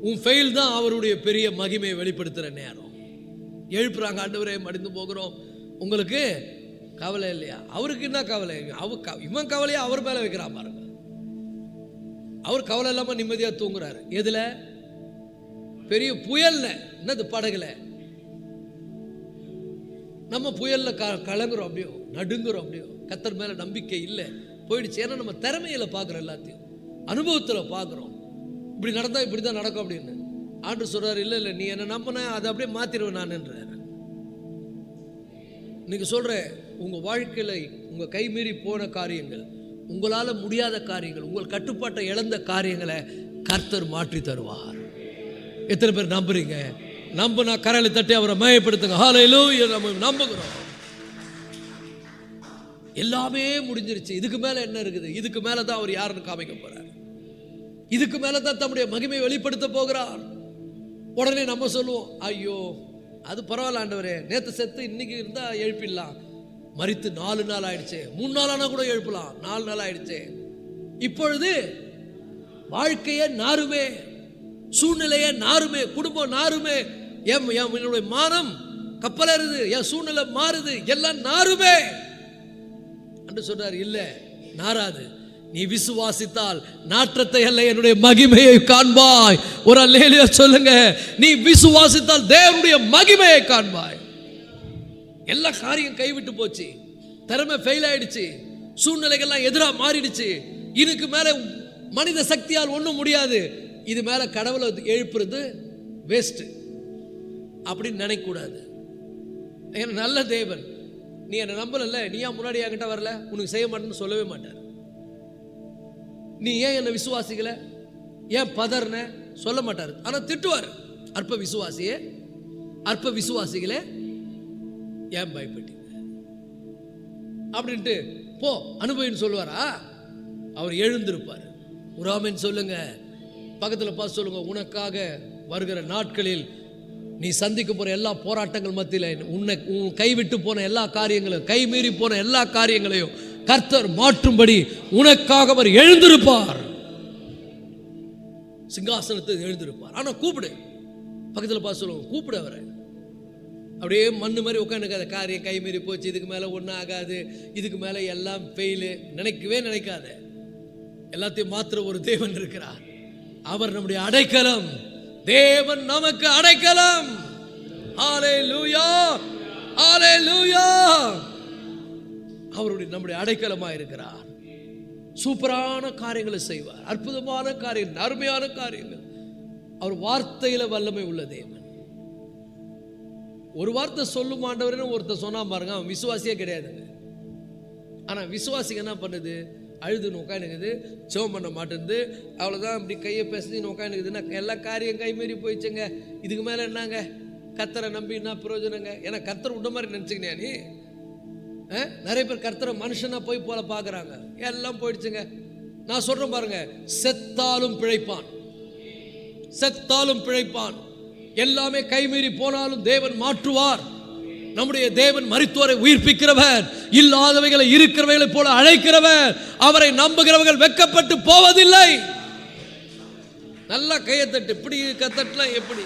உன் ஃபெயில் தான் அவருடைய பெரிய மகிமையை வெளிப்படுத்துற நேரம். எழுப்புறாங்க, ஆண்டவரே மடிந்து போகிறோம், உங்களுக்கு கவலை இல்லையா? அவருக்கு என்ன கவலை? இவன் கவலையா அவர் மேல வைக்கிறான் பாருங்க. அவர் கவலை இல்லாம நிம்மதியா தூங்குறாரு. எதுல? பெரிய புயல்ல, என்னது படகுல. நம்ம புயல்ல கலங்குறோம், அப்படியோ நடுங்குறோம், அப்படியோ கர்த்தர் மேல நம்பிக்கை இல்லை, போயிடுச்சு. ஏன்னா நம்ம திறமையில பார்க்குறோம், எல்லாத்தையும் அனுபவத்தில் பார்க்குறோம். இப்படி நடந்தா இப்படி தான் நடக்கும் அப்படின்னு. ஆண்டவர் சொல்றாரு, இல்லை இல்லை, நீ என்ன நம்பின அதை அப்படியே மாத்திருவேன் நான்ன்றார். நீங்க சொல்ற உங்க வாழ்க்கையில உங்க கை மீறி போன காரியங்கள், உங்களால முடியாத காரியங்கள், உங்கள் கட்டுப்பாட்டை இழந்த காரியங்களை கர்த்தர் மாற்றி தருவார். எத்தனை பேர் நம்புறீங்க? நம்பினா கரலை தட்டி அவரை மகிமைப்படுத்துங்க. ஹல்லேலூயா. நம்ம நம்புகிறோம். எல்லாமே முடிஞ்சிருச்சு, இதுக்கு மேல என்ன இருக்குது? இதுக்கு மேல தான் அவர் யாருன்னு காமிக்க போறார். இதுக்கு மேல தான் தம்முடைய மகிமையை வெளிப்படுத்த போகிறார். உடனே நம்ம சொல்லுவோம், ஐயோ அது பரவாயில்ல ஆண்டவரே, நேத்து செத்து இன்னைக்கு இருந்தா எழுப்பிடலாம், மரித்து 4 நாள் ஆயிடுச்சு, 3 நாளானா கூட எழுப்பலாம், 4 நாள் ஆயிடுச்சு. இப்பொழுது வாழ்க்கையே நாருமே, சூழ்நிலையே நாருமே, குடும்பம் நாருமே, என்னுடைய மானம் கப்பலேறுது, என் சூழ்நிலை மாறுது, எல்லாம் நாருமே என்று சொல்றாரு. இல்ல, நாராது. நீ விசுவாசித்தால் நாற்றத்தை அல்ல என்னுடைய மகிமையை காண்பாய். ஒரு அல்லேலூயா சொல்லுங்க. நீ விசுவாசித்தால் தேவனுடைய மகிமையை காண்பாய். எல்லா காரியம் கைவிட்டு போச்சு, திறமை ஃபெயில் ஆயிடுச்சு, சூழ்நிலைகள்லாம் எதிராக மாறிடுச்சு, இதுக்கு மேல மனித சக்தியால் ஒன்றும் முடியாது, இது மேல கடவுளை எழுப்புறது வேஸ்ட் அப்படின்னு நினைக்க கூடாது. நல்ல தேவன், நீ என்ன நம்பல, நீ ஏன் முன்னாடி என்கிட்ட வரல, உனக்கு செய்ய மாட்டேன்னு சொல்லவே மாட்டார். நீ ஏன் என்ன விசுவாசிக்கல, ஏன் பதர்ன சொல்ல மாட்டார். ஆனா திட்டுவார், அற்ப விசுவாசியே, அற்ப விசுவாசிகளே ஏன் பயப்பட்டீங்க அப்படின்ட்டு போ அனுபவின்னு சொல்லுவாரா? அவர் எழுந்திருப்பார். ஒரு ஆமென் சொல்லுங்க. பக்கத்தில் பார்த்து சொல்லுங்க, உனக்காக வருகிற நாட்களில் நீ சந்திக்க போற எல்லா போராட்டங்கள் மத்தியில் உன்னை கைவிட்டு போன எல்லா காரியங்களையும், கை மீறி போன எல்லா காரியங்களையும் கர்த்தர் மாற்றும்படி உனக்காக அவர் எழுந்திருப்பார். சிங்காசனத்தை எழுந்திருப்பார். ஆனா கூப்பிடு, பக்கத்தில் பார்த்து சொல்லுவோம், கூப்பிடு அவரை. அப்படியே மண்ணு மாதிரி உட்காந்துக்காத, காரியம் கை மீறி போச்சு, இதுக்கு மேலே ஒன்றும் ஆகாது, இதுக்கு மேலே எல்லாம் ஃபெயிலு நினைக்கவே நினைக்காத. எல்லாத்தையும் மாத்திர ஒரு தேவன் இருக்கிறார். அவர் நம்முடைய அடைக்கலம். தேவன் நமக்கு அடைக்கலம். ஹல்லேலூயா, ஹல்லேலூயா. அவருடைய நம்முடைய அடைக்கலமாக இருக்கிறார். சூப்பரான காரியங்களை செய்வார், அற்புதமான காரியங்கள், அருமையான காரியங்கள். அவர் வார்த்தையில வல்லமை உள்ள தேவன். ஒரு வார்த்தை சொல்லும் ஆண்டவர்னு ஒருத்தர் சொன்னா பாருங்க, அவன் விசுவாசியே கிடையாதுங்க. ஆனா விசுவாசிங்க என்ன பண்ணுது? அழுதுன்னு உட்காந்துக்குது, ஜெபம் பண்ண மாட்டேங்குது, அவ்வளோதான். அப்படி கையை பேசுன்னு உட்காந்துக்குதுன்னா எல்லா காரியம் கைமீறி போயிடுச்சுங்க. இதுக்கு மேலே என்னங்க? கர்த்தரை நம்பி என்ன பிரயோஜனங்க? ஏன்னா கர்த்தர் உண்ட மாதிரி நினச்சிக்கினியா நீ? நிறைய பேர் கர்த்தரை மனுஷனா போய் போல பார்க்குறாங்க. எல்லாம் போயிடுச்சுங்க. நான் சொல்கிறேன் பாருங்க, செத்தாலும் பிழைப்பான், செத்தாலும் பிழைப்பான். எல்லாமே கைமீறி போனாலும் தேவன் மாற்றுவார். நம்முடைய தேவன் மரித்தோரை உயிர்ப்பிக்கிறவர், இல்லாதவைகளை இருக்கிறவைகளை போல அழைக்கிறவர். அவரை நம்புகிறவர்கள் வெட்கப்பட்டு போவதில்லை. நல்லா கையத்தட்டு. இப்படி கத்தட்டலாம் எப்படி?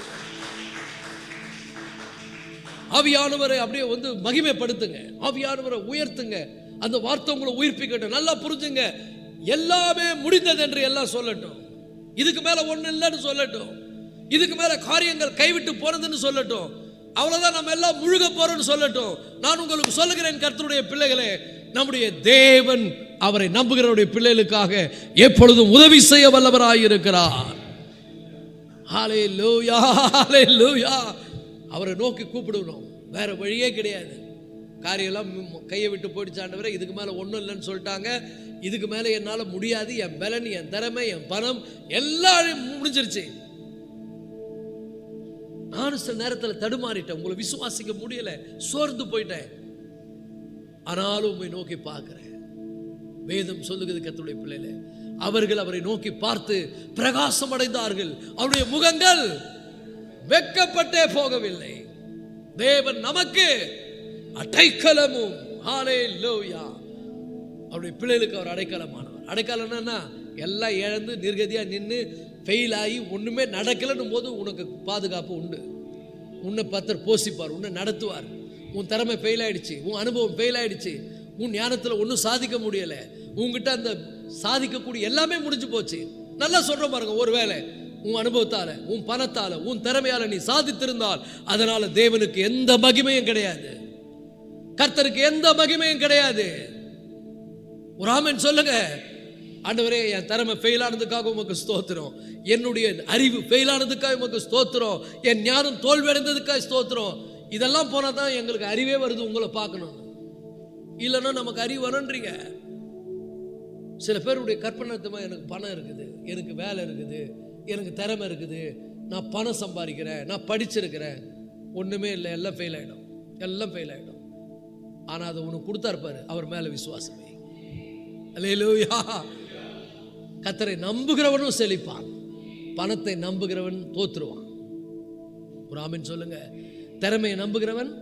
ஆவியானவரை அப்படியே வந்து மகிமைப்படுத்துங்க, ஆவியானவரை உயர்த்துங்க. அந்த வார்த்தை உங்களை உயிர்ப்பிக்கட்டும். நல்லா புரிஞ்சுங்க, எல்லாமே முடிந்தது என்று எல்லாம் சொல்லட்டும். இதுக்கு மேல ஒண்ணு இல்லைன்னு சொல்லட்டும். இதுக்கு மேல காரியங்கள் கைவிட்டு போனதுன்னு சொல்லட்டும். அவ்வளவுதான், நம்ம எல்லாம் முழுக போறோம்னு சொல்லட்டும். நான் உங்களுக்கு சொல்லுகிறேன், கர்த்தருடைய பிள்ளைகளே, நம்முடைய தேவன் அவரை நம்புகிறவருடைய பிள்ளைகளுக்காக எப்பொழுதும் உதவி செய்ய வல்லவராய் இருக்கிறார். ஹல்லேலூயா, ஹல்லேலூயா. அவரை நோக்கி கூப்பிடணும், வேற வழியே கிடையாது. காரியெல்லாம் கையை விட்டு போயிடுச்சு ஆண்டவரே, இதுக்கு மேலே ஒன்றும் இல்லைன்னு சொல்லிட்டாங்க, இதுக்கு மேலே என்னால் முடியாது, என் பலன், என் திறமை, என் பணம் எல்லாம் முடிஞ்சிருச்சு. நானும் சில நேரத்தில் தடுமாறிட்டேன், உங்களை விசுவாசிக்க முடியல, சோர்ந்து போயிட்டேன். ஆனாலும் உண்மை நோக்கி பார்க்கிறேன். வேதம் சொல்லுகிறது, கர்த்தருடைய பிள்ளைகளே, அவர்கள் அவரை நோக்கி பார்த்து பிரகாசம் அடைந்தார்கள், அவருடைய முகங்கள் வெட்கப்பட்டே போகவில்லை. தேவன் நமக்கு அடைக்கலமும். ஹல்லேலூயா. அவருடைய பிள்ளைகளுக்கு அவர் அடைக்கலமானவர். அடைக்கலம்னா எல்லாம் இழந்து நிர்கதியா நின்று ஃபெயில் ஆகி ஒண்ணுமே நடக்கலன்னும் போது உனக்கு பாதுகாப்பு உண்டு. உன்னை பத்தர் போசிப்பார், உன்னை நடத்துவார். உன் திறமை ஃபெயில் ஆயிடுச்சு, உன் அனுபவம் ஃபெயில் ஆயிடுச்சு, உன் ஞானத்தில் ஒன்றும் சாதிக்க முடியல, உங்ககிட்ட அந்த சாதிக்கக்கூடிய எல்லாமே முடிஞ்சு போச்சு. நல்லா சொல்ற பாருங்க, ஒருவேளை உன் அனுபவத்தால, உன் பணத்தால, உன் திறமையால நீ சாதித்திருந்தால் அதனால தேவனுக்கு எந்த மகிமையும் கிடையாது, கர்த்தருக்கு எந்த மகிமையும் கிடையாது. ஒரு ஆமென் சொல்லுங்க. ஆண்டவரே, என் திறமை ஃபெயில் ஆனதுக்காக உமக்கு ஸ்தோத்திரம், என்னுடைய அறிவு ஃபெயில் ஆனதுக்காக உமக்கு ஸ்தோத்திரம், என் ஞானம் தோல்வி அடைந்ததுக்காக ஸ்தோத்திரம். இதெல்லாம் போனா தான் எங்களுக்கு அறிவே வருது உங்களை பார்க்கணும். இல்லைன்னா நமக்கு அறிவு வரன்றீங்க. சில பேருடைய கற்பனை, எனக்கு பணம் இருக்குது, எனக்கு வேலை இருக்குது, எனக்கு திறமை இருக்குது, நான் பணம் சம்பாதிக்கிறேன், நான் படிச்சிருக்கிறேன். ஒன்றுமே இல்லை, எல்லாம் ஃபெயில் ஆகிடும், எல்லாம் ஃபெயில் ஆகிடும். ஆனால் அதை உனக்கு கொடுத்தாருப்பாரு, அவர் மேலே விசுவாசமே. அல்லேலூயா. கர்த்தரை நம்புகிறவனும் செழிப்பான், பணத்தை நம்புகிறவன் தோத்துருவான். ஒரு ஆமென் சொல்லுங்க. திறமையை நம்புகிறவன்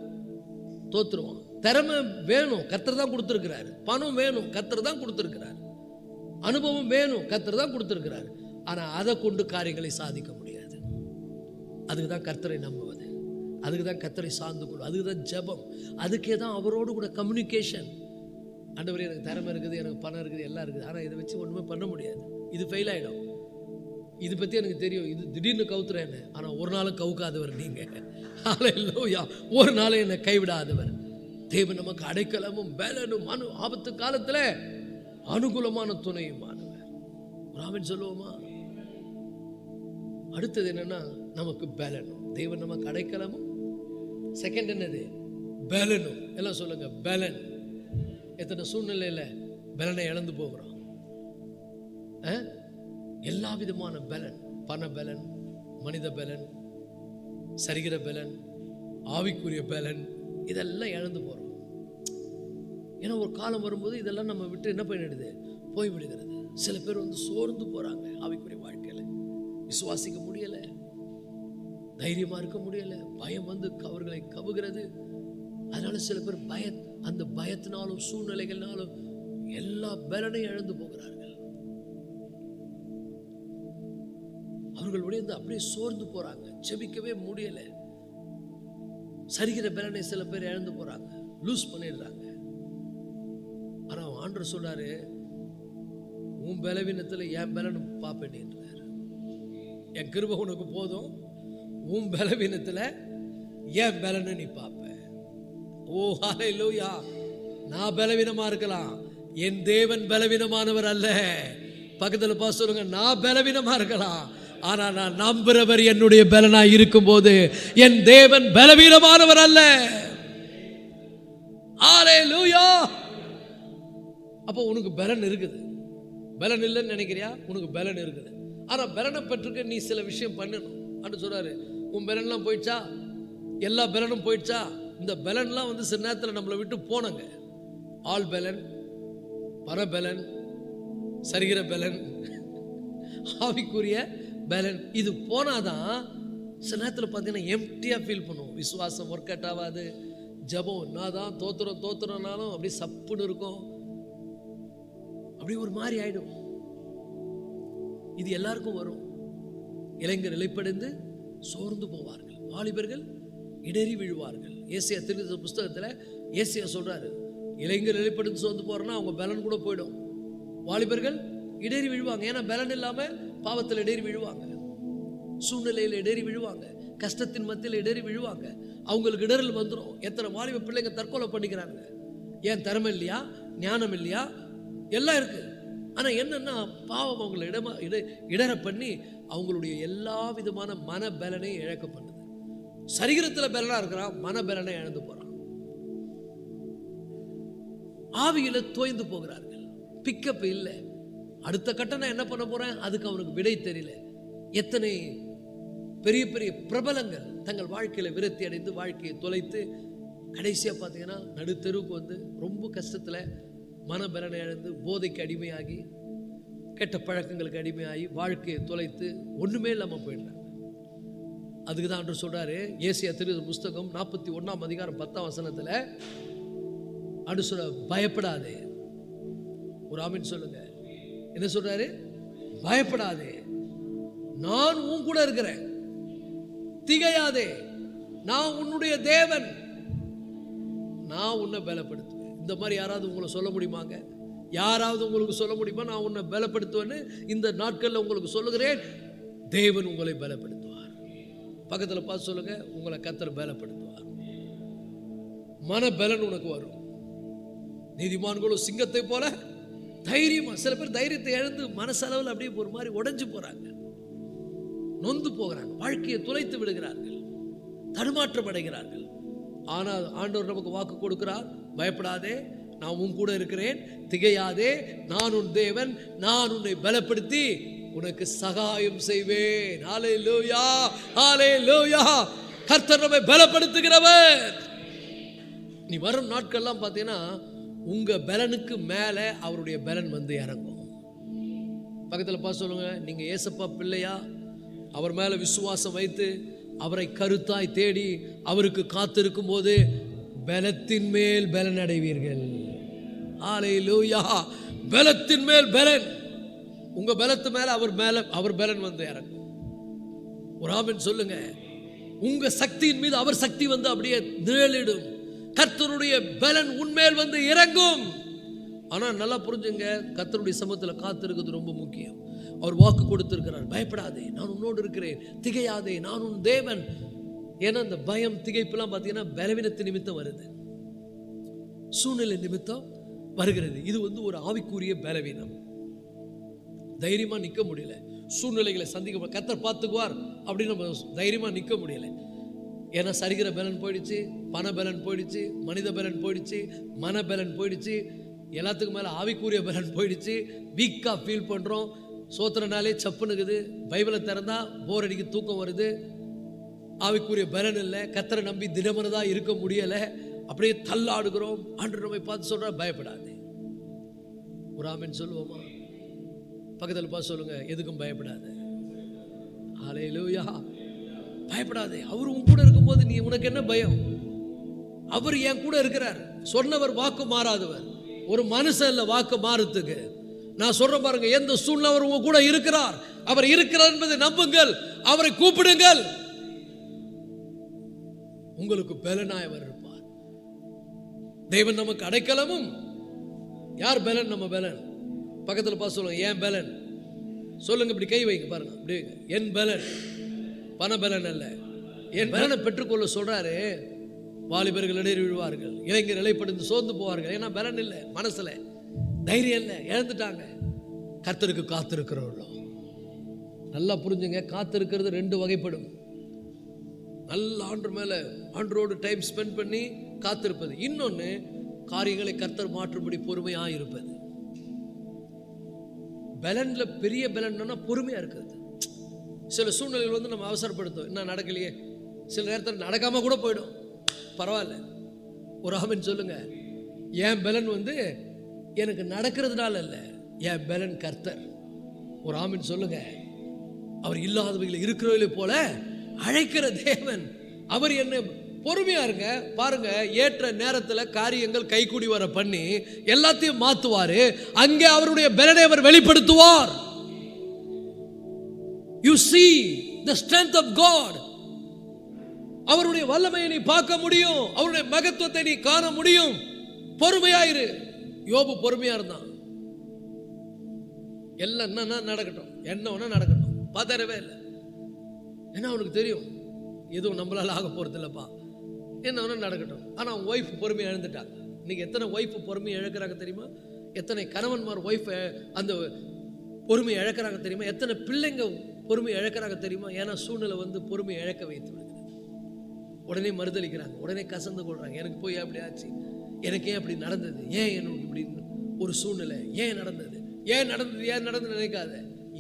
தோத்துருவான். திறமை வேணும், கர்த்தர் தான் கொடுத்துருக்கிறார். பணம் வேணும், கர்த்தர் தான் கொடுத்துருக்கிறார். அனுபவம் வேணும், கர்த்தர் தான் கொடுத்துருக்கிறார். ஆனால் அதை கொண்டு காரியங்களை சாதிக்க முடியாது. அதுக்கு தான் கர்த்தரை நம்புவது, அதுக்கு தான் கர்த்தரை சார்ந்து கொள்வது, அதுக்கு தான் ஜெபம், அதுக்கே தான் அவரோடு கூட கம்யூனிகேஷன். ஆண்டவரே, எனக்கு திறமை இருக்குது, எனக்கு பணம் இருக்குது, எல்லாம் இருக்குது, ஆனால் இதை வச்சு ஒன்றுமே பண்ண முடியாது, இது ஃபெயில் ஆகிடும், இது பற்றி எனக்கு தெரியும், இது திடீர்னு கவுத்துறேன்னு. ஆனால் ஒரு நாளும் கவுக்காதவர் நீங்கள். ஹல்லேலூயா. ஒரு நாளும் என்னை கைவிடாதவர். தேவன் நமக்கு அடைக்கலமும் பலனும், ஆபத்து காலத்தில் அனுகூலமான துணையுமானவர். ஆமென் சொல்லுவோமா? அடுத்தது என்னன்னா, நமக்கு பலனும். தேவன் நமக்கு அடைக்கலமும், செகண்ட் என்னது? பலனும். எல்லாம் சொல்லுங்க, பலன். எத்தனை சூழ்நிலையில் பலனை இழந்து போகிறோம். எல்லா விதமான பலன், பண பலன், மனித பலன், சரிகிற பலன், ஆவிக்குரிய பலன், இதெல்லாம் இழந்து போகிறோம். ஏன்னா ஒரு காலம் வரும்போது இதெல்லாம் நம்ம விட்டு என்ன பண்ணிடுது? போய்விடுகிறது. சில பேர் வந்து சோர்ந்து போகிறாங்க ஆவிக்குரிய வாழ்க்கையில், விசுவாசிக்க முடியலை, தைரியமாக இருக்க முடியலை, பயம் வந்து அவர்களை கவுகிறது. அதனால சில பேர் அந்த பயத்தினாலும் சூழ்நிலைகள்னாலும் எல்லா பலனையும் இழந்து போகிறார்கள். அவர்கள் உடைந்து அப்படியே சோர்ந்து போறாங்க, ஜெபிக்கவே முடியல. சரிகிற பலனை சில பேர் இழந்து போறாங்க, லூஸ் பண்ணிடுறாங்க. ஆனா ஆண்டவர் சொல்றாரு, உன் பலவீனத்துல என் பலனும் பாப்பேன்றாரு. என் கிருபை உனக்கு போதும், உன் பலவீனத்துல என் பலனை நீ பாப்ப. ஓ ஹல்லேலூயா. நான் பலவீனமா இருக்கலாம், என் தேவன் பலவீனமானவர் அல்ல. பக்கத்துல பார்த்து சொல்லுங்க, நான் பலவீனமா இருக்கலாம், ஆனா நான் நம்புறவர் என்னுடைய பலனா இருக்கும் போது என் தேவன் பலவீனமானவர் அல்ல. ஹல்லேலூயா. அப்போ உனக்கு பலன் இருக்குது. பலன் இல்லைன்னு நினைக்கிறியா? உனக்கு பலன் இருக்குது. ஆனா பலனை பெற்றுக்க நீ சில விஷயம் பண்ணணும். அப்படின்னு சொல்றாரு, உன் பலன்லாம் போயிடுச்சா? எல்லா பலனும் போயிடுச்சா? இந்த பலன்லாம் வந்து சில நேரத்தில் நம்மளை விட்டு போனங்க. ஆள் பலன், பரபலன், சரிகிற பலன், ஆவிக்குரிய பலன், இது போனாதான் சில நேரத்தில் பார்த்தீங்கன்னா எம்டியா ஃபீல் பண்ணுவோம். விசுவாசம் ஒர்க் அவுட் ஆகாது, ஜபம் நான் தான் தோத்துறோம்னாலும் அப்படியே சப்புன்னு இருக்கும், அப்படி ஒரு மாதிரி ஆயிடும். இது எல்லாருக்கும் வரும். இளைஞர் நிலைப்படைந்து சோர்ந்து போவார்கள், வாலிபர்கள் இடறி விழுவார்கள். ஏசியா திருத்த புஸ்தகத்தில் ஏசியா சொல்றாரு, இளைஞர் நிலைப்படைந்து சோர்ந்து போறோம்னா அவங்க பலன் கூட போயிடும். வாலிபர்கள் இடறி விழுவாங்க, ஏன்னா பலன் இல்லாம பாவத்தில் இடறி விழுவாங்க, சூழ்நிலையில் இடறி விழுவாங்க, கஷ்டத்தின் மத்தியில் இடறி விழுவாங்க, அவங்களுக்கு இடரல் வந்துடும். எத்தனை வாலிப பிள்ளைங்க தற்கொலை பண்ணிக்கிறாங்க. ஏன்? திறமை இல்லையா? ஞானம் இல்லையா? எல்லாம் இருக்கு. ஆனா என்னன்னா பாவம் அவங்களை இடர பண்ணி அவங்களுடைய எல்லா விதமான மன பலனை இழக்க பண்ணுது. சரீரத்துல பலனா இருக்கிறான், மன பலனை இழந்து போறான். ஆவியில தோய்ந்து போகிறார்கள், பிக்கப் இல்லை. அடுத்த கட்டம் நான் என்ன பண்ண போறேன், அதுக்கு அவனுக்கு விடை தெரியல. எத்தனை பெரிய பெரிய பிரபலங்கள் தங்கள் வாழ்க்கையில விரக்தி அடைந்து வாழ்க்கையை தொலைத்து கடைசியா பார்த்தீங்கன்னா நடுத்தெருவுக்கு வந்து ரொம்ப கஷ்டத்துல மனபலனை இழந்து போதைக்கு அடிமையாகி கெட்ட பழக்கங்களுக்கு அடிமையாகி வாழ்க்கையை தொலைத்து ஒண்ணுமே இல்லாம போயிடுறாங்க. அதுக்கு தான் ஆண்டவர் சொல்றாரு, ஏசியா திருத்த புஸ்தகம் 41ஆம் அதிகாரம் 10ஆம் வசனத்துல ஆண்டவர் சொல்ற, பயப்படாதே. ஒரு ஆமீன் சொல்லுங்க. என்ன சொல்றாரு? பயப்படாதே, நான் உன் கூட இருக்கிறேன், திகையாதே, நான் உன்னுடைய தேவன், நான் உன்னை பலப்படுத்துவேன். இந்த மாதிரி யாராவது உங்களை சொல்ல முடியுமாங்க? யாராவது உங்களுக்கு சொல்ல முடியுமா நான் உன்னை பலப்படுத்துவேன்னு? இந்த நாட்கள்ல உங்களுக்கு சொல்லுகிறேன், தேவன் உங்களை பலப்படுத்துவார். பக்கத்துல பார்த்து சொல்லுங்க, உங்களை கர்த்தர் பலப்படுத்துவார். மன பலன் உனக்கு வரும். நீதிமான்களும் சிங்கத்தை போல தைரியமா. சில பேர் தைரியத்தை இழந்து மனசளவில் அப்படியே ஒரு மாதிரி உடைஞ்சு போறாங்க, நொந்து போகிறாங்க, வாழ்க்கையை துளைத்து விடுகிறார்கள், தடுமாற்றம் அடைகிறார்கள். ஆனால் ஆண்டவர் நமக்கு வாக்கு கொடுக்கிறார், பயப்படாதே, நான் உன் கூட இருக்கிறேன், திகையாதே, நான் உன் தேவன், நான் உன்னை பலப்படுத்தி உனக்கு சகாயம் செய்வேன். ஹல்லேலூயா, ஹல்லேலூயா. கர்த்தர் நம்மை பலப்படுத்துகிறவர். நீ வரும் நாட்கள்லாம் பார்த்தீங்கன்னா உங்க பலனுக்கு மேல அவருடைய பலன் வந்து இறங்கும். பக்கத்துல பார்த்து சொல்லுங்க, நீங்க ஏசப்பா பிள்ளையா, அவர் மேல விசுவாசம் வைத்து அவரை கருத்தாய் தேடி அவருக்கு காத்திருக்கும் போது பலத்தின் மேல் பலன் அடைவீர்கள். ஹல்லேலூயா. பலத்தின் மேல் பலன். உங்க பலத்து மேல அவர் பலன் வந்து இறங்கும். ஒரு ஆமென் சொல்லுங்க. உங்க சக்தியின் மீது அவர் சக்தி வந்து அப்படியே நிழலிடும். கர்த்தருடைய பலன் உன்மேல் வந்து இறங்கும். ஆனா நல்லா புரிஞ்சுங்க, கர்த்தருடைய சமூகத்தில் காத்திருக்கிறது ரொம்ப முக்கியம். அவர் வாக்கு கொடுத்திருக்கிறார், பயப்படாதே, நான் உன்னோடு இருக்கிறேன், திகையாதே, நான் உன் தேவன். ஏன்னா இந்த பயம் திகைப்புலாம் பார்த்தீங்கன்னா பலவீனத்து நிமித்தம் வருது, சூழ்நிலை நிமித்தம் வருகிறது. இது வந்து ஒரு ஆவிக்குரிய பலவீனம். தைரியமா நிற்க முடியல, சூழ்நிலைகளை சந்திக்க கர்த்தர் பார்த்துக்குவார் அப்படின்னு நம்ம தைரியமா நிற்க முடியல. ஏன்னா சரிகிற பலன் போயிடுச்சு, பண பலன் போயிடுச்சு, மனித பலன் போயிடுச்சு, மன பலன் போயிடுச்சு, எல்லாத்துக்கும் மேலே ஆவிக்குரிய பலன் போயிடுச்சு. வீக்காக ஃபீல் பண்ணுறோம், சோத்திரனாலே சப்புனுக்குது, பைபிளை திறந்தா போர் அடிக்கு, தூக்கம் வருது, ஆவிக்குரிய பலன் இல்லை, கர்த்தரை நம்பி தினமனதாக இருக்க முடியலை, அப்படியே தள்ளாடுகிறோம். ஆண்டவர் நம்மை பார்த்து சொல்கிறா, பயப்படாதே. ஒரு ஆமென் சொல்லுவோமா? பக்கத்தில் பார்த்து சொல்லுங்க, எதுக்கும் பயப்படாத. ஹல்லேலூயா. பயப்படாதே. அவர் உன் கூட இருக்கும்போது நீ உனக்கு என்ன பயம்? அவர் என் கூட இருக்கிறார். சொன்னவர் வாக்கு மாறாதவர். ஒரு மனுஷன் இல்ல வாக்கு மாறுறதுக்கு. நான் சொல்றேன் பாருங்க, எந்த சூழ்நிலை அவர் உங்க கூட இருக்கிறார், அவர் இருக்கிறார் என்பதை நம்புங்கள், அவரை கூப்பிடுங்கள், உங்களுக்கு பலனாய் அவர் இருப்பார். தேவன் நமக்கு அடைக்கலமும். யார் பலன்? நம்ம பலன். பக்கத்தில் பார்த்து சொல்லுங்க, ஏன் பலன் சொல்லுங்க. இப்படி கை வைங்க பாருங்க, அப்படி என் பலன், பண பலன் அல்ல, என் பலனை பெற்றுக்கொள்ள சொல்றாரு. வாலிபர்கள் இடையே விழுவார்கள், இளைஞர் நிலைப்படுத்தி சோர்ந்து போவார்கள். ஏன்னா பலன் இல்லை, மனசுல தைரியம் இல்லை, இழந்துட்டாங்க. கர்த்தருக்கு காத்திருக்கிறவர்களோ நல்லா புரிஞ்சுங்க, காத்திருக்கிறது ரெண்டு வகைப்படும். நல்ல ஆண்டு மேல ஆண்டரோடு டைம் ஸ்பெண்ட் பண்ணி காத்திருப்பது, இன்னொன்னு காரியங்களை கர்த்தர் மாற்றும்படி பொறுமையா இருப்பது. பலன்ல பெரிய பலன்னா பொறுமையா இருக்கிறது. சில சூழ்நிலைகள் வந்து நம்ம அவசரப்படுத்தும், என்ன நடக்கலையே, சில நேரத்தில் நடக்காம கூட போயிடும், பரவாயில்ல. ஒரு ஆமென் சொல்லுங்க. என் பலன் வந்து எனக்கு நடக்கிறதுனால இல்ல, என் பலன் கர்த்தர். ஒரு ஆமென் சொல்லுங்க. அவர் இல்லாதவைகளை இருக்கிறவர்களே போல அழைக்கிற தேவன். அவர் என்ன பொறுமையா இருங்க பாருங்க, ஏற்ற நேரத்தில் காரியங்கள் கைகூடி வர பண்ணி எல்லாத்தையும் மாத்துவாரு. அங்கே அவருடைய பலனை அவர் வெளிப்படுத்துவார். You see the strength of God. அவருடைய வல்லமையை நீ பார்க்க முடியும், அவருடைய மகத்துவத்தை நீ காண முடியும். பொறுமையாயிரு. யோபு பொறுமையா இருந்தான். எல்லாம் என்ன நடக்கட்டும், என்ன ஒண்ணா நடக்கட்டும், பதறவே இல்லை. ஏன்னா அவனுக்கு தெரியும் எதுவும் நம்மளால ஆக போறது இல்லப்பா, என்ன வேணா நடக்கட்டும். ஆனா அவன் ஒய்ஃப் பொறுமையை இழந்துட்டாங்க. இன்னைக்கு எத்தனை ஒய்ஃப் பொறுமையை இழக்கிறாங்க தெரியுமா? எத்தனை கணவன்மார் ஒய்ஃப் அந்த பொறுமையை இழக்கிறாங்க தெரியுமா? எத்தனை பிள்ளைங்க பொறுமையை இழக்கிறாங்க தெரியுமா? ஏன்னா சூழ்நிலை வந்து பொறுமையை இழக்க வைத்து விடுகிறது. உடனே மறுதளிக்கிறாங்க, உடனே கசந்து கொள்றாங்க. எனக்கு போய் அப்படி ஆச்சு, எனக்கு ஏன் அப்படி நடந்தது, ஏன் எனக்கு இப்படி ஒரு சூழ்நிலை, ஏன் நடந்தது, ஏன் நடந்தது நினைக்காத.